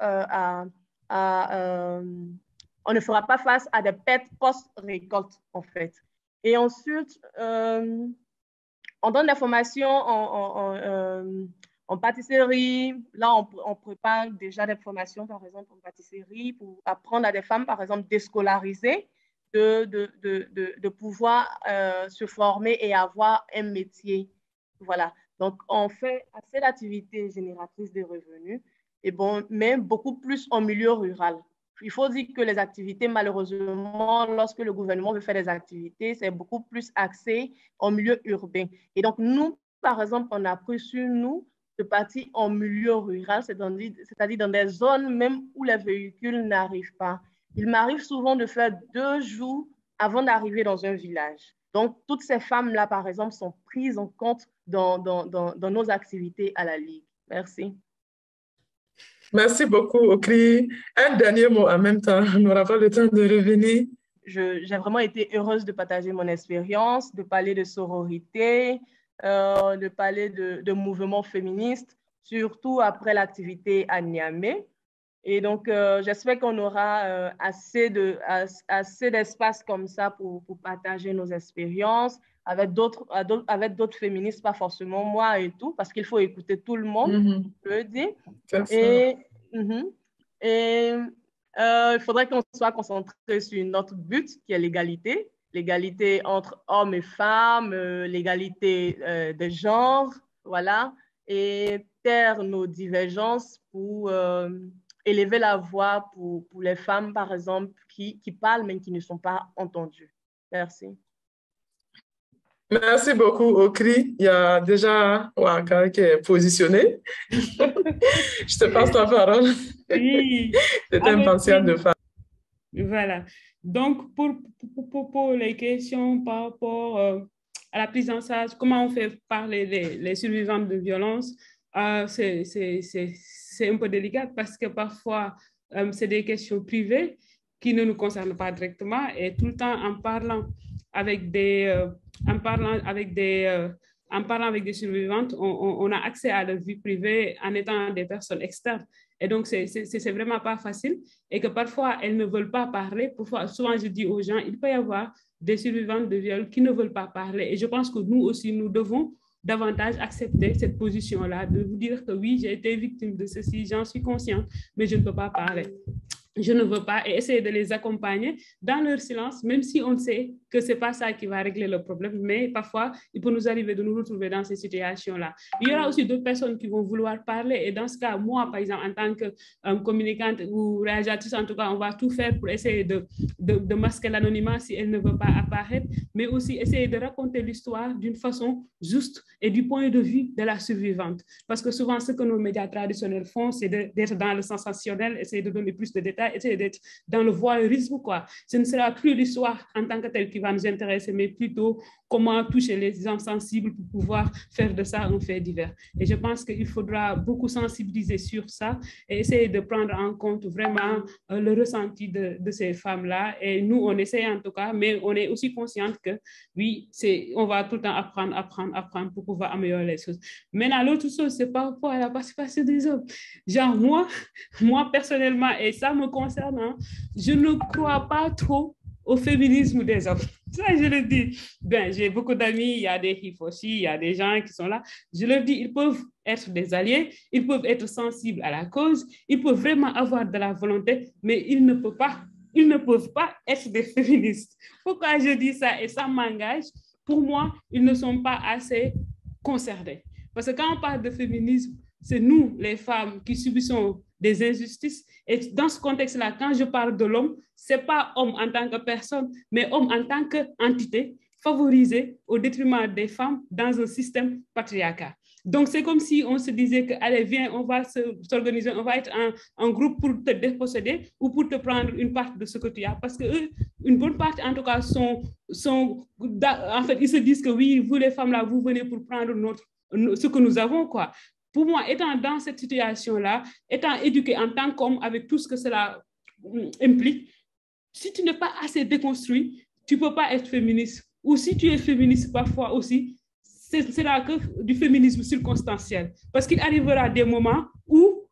Speaker 6: on ne fera pas face à des pertes post-récolte, en fait. Et ensuite, on donne des formations en pâtisserie. Là, on prépare déjà des formations, par exemple, en pâtisserie, pour apprendre à des femmes, par exemple, déscolarisées, de pouvoir se former et avoir un métier. Voilà. Donc, on fait assez d'activités génératrices de revenus, et bon, mais beaucoup plus en milieu rural. Il faut dire que les activités, malheureusement, lorsque le gouvernement veut faire des activités, c'est beaucoup plus axé en milieu urbain. Et donc, nous, par exemple, on a pris sur nous de partir en milieu rural, c'est-à-dire dans des zones même où les véhicules n'arrivent pas. Il m'arrive souvent de faire 2 jours avant d'arriver dans un village. Donc, toutes ces femmes-là, par exemple, sont prises en compte dans nos activités à la Ligue. Merci.
Speaker 2: Merci beaucoup, Okri. Un dernier mot en même temps, on n'aura pas le temps de revenir.
Speaker 6: J'ai vraiment été heureuse de partager mon expérience, de parler de sororité, de parler de mouvement féministe, surtout après l'activité à Niamey. Et donc, j'espère qu'on aura assez d'espace comme ça pour partager nos expériences avec d'autres féministes, pas forcément moi et tout, parce qu'il faut écouter tout le monde, je le dis. Et il faudrait qu'on soit concentré sur notre but, qui est l'égalité. L'égalité entre hommes et femmes, l'égalité des genres, voilà. Et taire nos divergences pour élever la voix pour les femmes, par exemple, qui parlent mais qui ne sont pas entendues. Merci.
Speaker 2: Merci beaucoup, Okri. Il y a déjà Waka qui est positionné. Je te passe la parole.
Speaker 7: Oui.
Speaker 2: C'est un potentiel de femme.
Speaker 7: Voilà. Donc, pour les questions par rapport à la prise en charge, comment on fait parler les survivantes de violences, c'est un peu délicat parce que parfois, c'est des questions privées qui ne nous concernent pas directement et tout le temps en parlant avec des survivantes, on a accès à leur vie privée en étant des personnes externes. Et donc, c'est vraiment pas facile et que parfois, elles ne veulent pas parler. Souvent, je dis aux gens, il peut y avoir des survivantes de viol qui ne veulent pas parler. Et je pense que nous aussi, nous devons davantage accepter cette position-là, de vous dire que oui, j'ai été victime de ceci, j'en suis consciente, mais je ne peux pas parler. Je ne veux pas, et essayer de les accompagner dans leur silence, même si on sait que ce n'est pas ça qui va régler le problème, mais parfois, il peut nous arriver de nous retrouver dans ces situations-là. Il y aura aussi d'autres personnes qui vont vouloir parler, et dans ce cas, moi, par exemple, en tant que communicante ou réalisatrice, en tout cas, on va tout faire pour essayer de masquer l'anonymat si elle ne veut pas apparaître, mais aussi essayer de raconter l'histoire d'une façon juste et du point de vue de la survivante. Parce que souvent, ce que nos médias traditionnels font, c'est d'être dans le sensationnel, essayer de donner plus de détails, essayer d'être dans le voyeurisme, quoi. Ce ne sera plus l'histoire en tant que telle qui va nous intéresser, mais plutôt comment toucher les gens sensibles pour pouvoir faire de ça un fait divers. Et je pense qu'il faudra beaucoup sensibiliser sur ça et essayer de prendre en compte vraiment le ressenti de ces femmes-là. Et nous, on essaie en tout cas, mais on est aussi consciente que oui, on va tout le temps apprendre pour pouvoir améliorer les choses. Maintenant, l'autre chose, c'est par rapport à la participation des hommes. Genre, moi personnellement, et ça me concerne, hein, je ne crois pas trop au féminisme des hommes. Ça, je le dis. Ben, j'ai beaucoup d'amis, il y a des hifoshi, il y a des gens qui sont là. Je leur dis, ils peuvent être des alliés, ils peuvent être sensibles à la cause, ils peuvent vraiment avoir de la volonté, mais ils ne peuvent pas être des féministes. Pourquoi je dis ça et ça m'engage? Pour moi, ils ne sont pas assez concernés. Parce que quand on parle de féminisme, c'est nous, les femmes, qui subissons des injustices. Et dans ce contexte-là, quand je parle de l'homme, ce n'est pas homme en tant que personne, mais homme en tant qu'entité favorisée au détriment des femmes dans un système patriarcal. Donc, c'est comme si on se disait que, allez, viens, on va s'organiser, on va être un groupe pour te déposséder ou pour te prendre une part de ce que tu as. Parce que eux, une bonne partie, en tout cas, en fait, ils se disent que oui, vous les femmes là, vous venez pour prendre ce que nous avons, quoi. Pour moi, étant dans cette situation-là, étant éduquée en tant qu'homme avec tout ce que cela implique, si tu n'es pas assez déconstruit, tu ne peux pas être féministe. Ou si tu es féministe parfois aussi, c'est là que du féminisme circonstanciel. Parce qu'il arrivera des moments où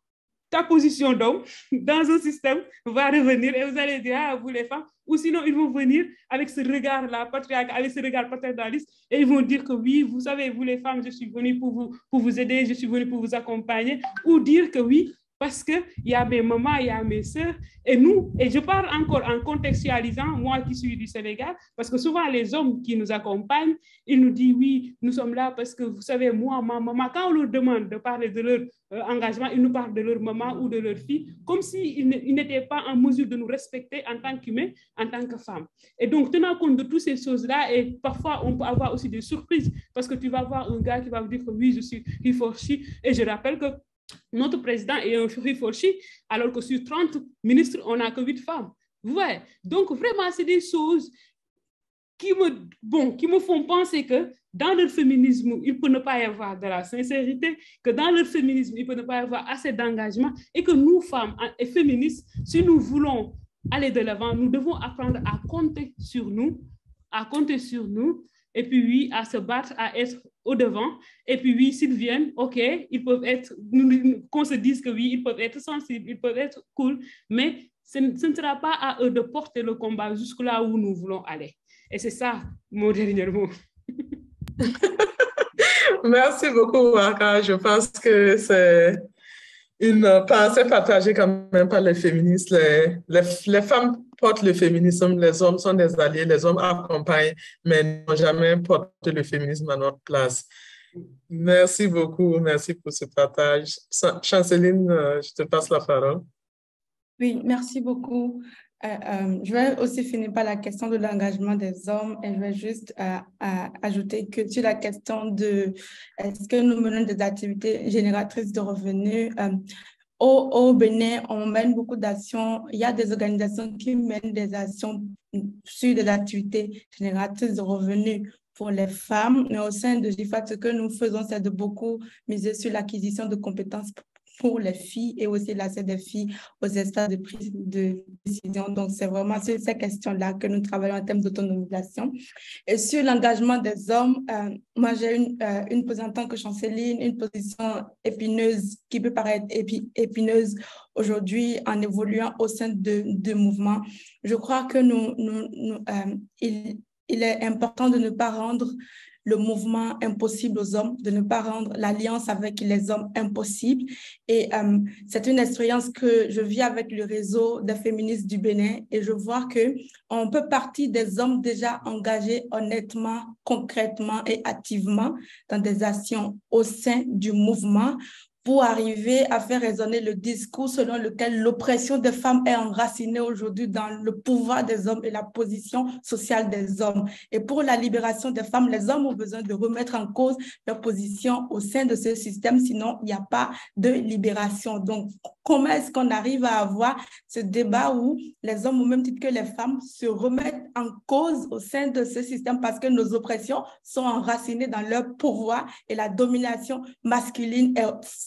Speaker 7: ta position d'homme dans un système va revenir et vous allez dire, ah, vous les femmes, ou sinon ils vont venir avec ce regard-là, patriarcal, avec ce regard paternaliste, et ils vont dire que oui, vous savez, vous les femmes, je suis venue pour vous aider, je suis venue pour vous accompagner, ou dire que oui, parce qu'il y a mes mamans, il y a mes sœurs, et nous, et je parle encore en contextualisant, moi qui suis du Sénégal, parce que souvent les hommes qui nous accompagnent, ils nous disent oui, nous sommes là parce que vous savez, moi, ma maman, quand on leur demande de parler de leur engagement, ils nous parlent de leur maman ou de leur fille, comme s'ils n'étaient pas en mesure de nous respecter en tant qu'humains, en tant que femmes. Et donc, tenant compte de toutes ces choses-là, et parfois on peut avoir aussi des surprises, parce que tu vas voir un gars qui va vous dire que oui, je suis hifoshi, et je rappelle que notre président est un hifoshi, alors que sur 30 ministres, on n'a que 8 femmes. Ouais. Donc, vraiment, c'est des choses qui me font penser que dans leur féminisme, il peut ne pas y avoir de la sincérité, que dans leur féminisme, il peut ne pas y avoir assez d'engagement, et que nous, femmes et féministes, si nous voulons aller de l'avant, nous devons apprendre à compter sur nous, et puis oui, à se battre, à être au-devant. Et puis oui, s'ils viennent, OK, ils peuvent être, qu'on se dise que oui, ils peuvent être sensibles, ils peuvent être cool, mais ce ne sera pas à eux de porter le combat jusque là où nous voulons aller. Et c'est ça, mon dernier mot.
Speaker 2: Merci beaucoup, Waka. Je pense que c'est une pensée partagée quand même par les féministes. Les femmes portent le féminisme, les hommes sont des alliés, les hommes accompagnent, mais n'ont jamais porté le féminisme à notre place. Merci beaucoup, merci pour ce partage. Chanceline, je te passe la parole.
Speaker 9: Oui, merci beaucoup. Je vais aussi finir par la question de l'engagement des hommes et je vais juste ajouter que sur la question de est-ce que nous menons des activités génératrices de revenus, au Bénin, on mène beaucoup d'actions. Il y a des organisations qui mènent des actions sur des activités génératrices de revenus pour les femmes, mais au sein de GIFAT, ce que nous faisons, c'est de beaucoup miser sur l'acquisition de compétences pour les filles et aussi l'accès des filles aux espaces de prise de décision. Donc, c'est vraiment sur ces questions-là que nous travaillons en termes d'autonomisation. Et sur l'engagement des hommes, moi, j'ai une position en tant que chanceline, une position épineuse qui peut paraître épineuse aujourd'hui en évoluant au sein de mouvements. Je crois que il est important de ne pas rendre le mouvement Impossible aux hommes, de ne pas rendre l'alliance avec les hommes impossible. Et c'est une expérience que je vis avec le réseau des féministes du Bénin et je vois qu'on peut partir des hommes déjà engagés honnêtement, concrètement et activement dans des actions au sein du mouvement pour arriver à faire résonner le discours selon lequel l'oppression des femmes est enracinée aujourd'hui dans le pouvoir des hommes et la position sociale des hommes. Et pour la libération des femmes, les hommes ont besoin de remettre en cause leur position au sein de ce système, sinon il n'y a pas de libération. Donc, comment est-ce qu'on arrive à avoir ce débat où les hommes, au même titre que les femmes, se remettent en cause au sein de ce système parce que nos oppressions sont enracinées dans leur pouvoir et la domination masculine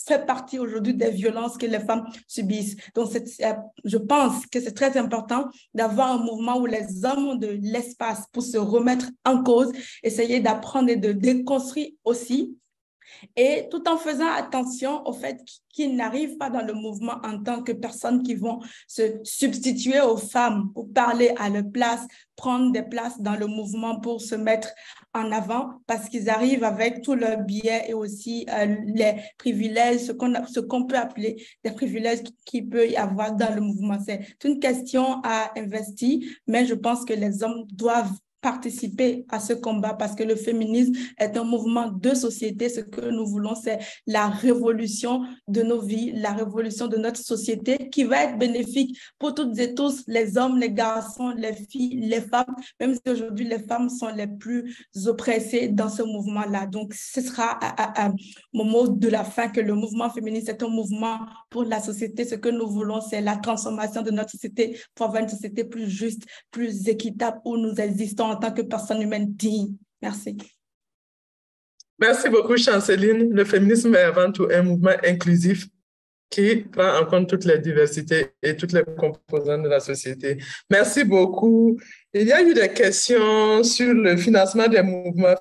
Speaker 9: fait partie aujourd'hui des violences que les femmes subissent. Donc, je pense que c'est très important d'avoir un mouvement où les hommes ont de l'espace pour se remettre en cause, essayer d'apprendre et de déconstruire aussi, et tout en faisant attention au fait qu'ils n'arrivent pas dans le mouvement en tant que personnes qui vont se substituer aux femmes ou parler à leur place, prendre des places dans le mouvement pour se mettre en avant parce qu'ils arrivent avec tous leurs biais et aussi les privilèges, ce qu'on peut appeler des privilèges qu'il peut y avoir dans le mouvement. C'est une question à investir, mais je pense que les hommes doivent participer à ce combat parce que le féminisme est un mouvement de société. Ce que nous voulons, c'est la révolution de nos vies, la révolution de notre société qui va être bénéfique pour toutes et tous, les hommes, les garçons, les filles, les femmes, même si aujourd'hui les femmes sont les plus oppressées dans ce mouvement-là. Donc, ce sera mon mot de la fin que le mouvement féministe est un mouvement pour la société. Ce que nous voulons, c'est la transformation de notre société pour avoir une société plus juste, plus équitable où nous existons en tant que personnes humaines dignes. Merci.
Speaker 2: Merci beaucoup, Chanceline. Le féminisme est avant tout un mouvement inclusif qui prend en compte toutes les diversités et toutes les composantes de la société. Merci beaucoup. Il y a eu des questions sur le financement des mouvements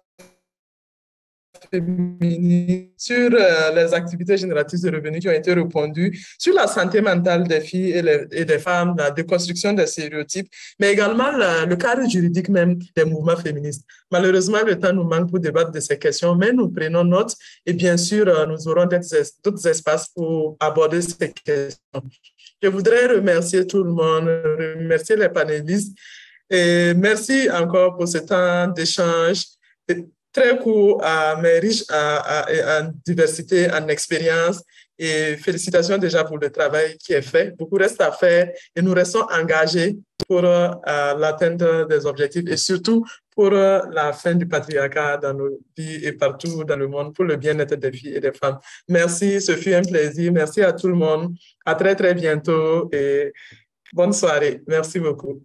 Speaker 2: féministes, sur les activités génératrices de revenus qui ont été répondues, sur la santé mentale des filles et des femmes, la déconstruction des stéréotypes, mais également le cadre juridique même des mouvements féministes. Malheureusement, le temps nous manque pour débattre de ces questions, mais nous prenons note et bien sûr, nous aurons d'autres espaces pour aborder ces questions. Je voudrais remercier tout le monde, remercier les panélistes et merci encore pour ce temps d'échange très court, mais riche en diversité, en expérience. Et félicitations déjà pour le travail qui est fait. Beaucoup reste à faire et nous restons engagés pour l'atteinte des objectifs et surtout pour la fin du patriarcat dans nos vies et partout dans le monde, pour le bien-être des filles et des femmes. Merci, ce fut un plaisir. Merci à tout le monde. À très, très bientôt et bonne soirée. Merci beaucoup.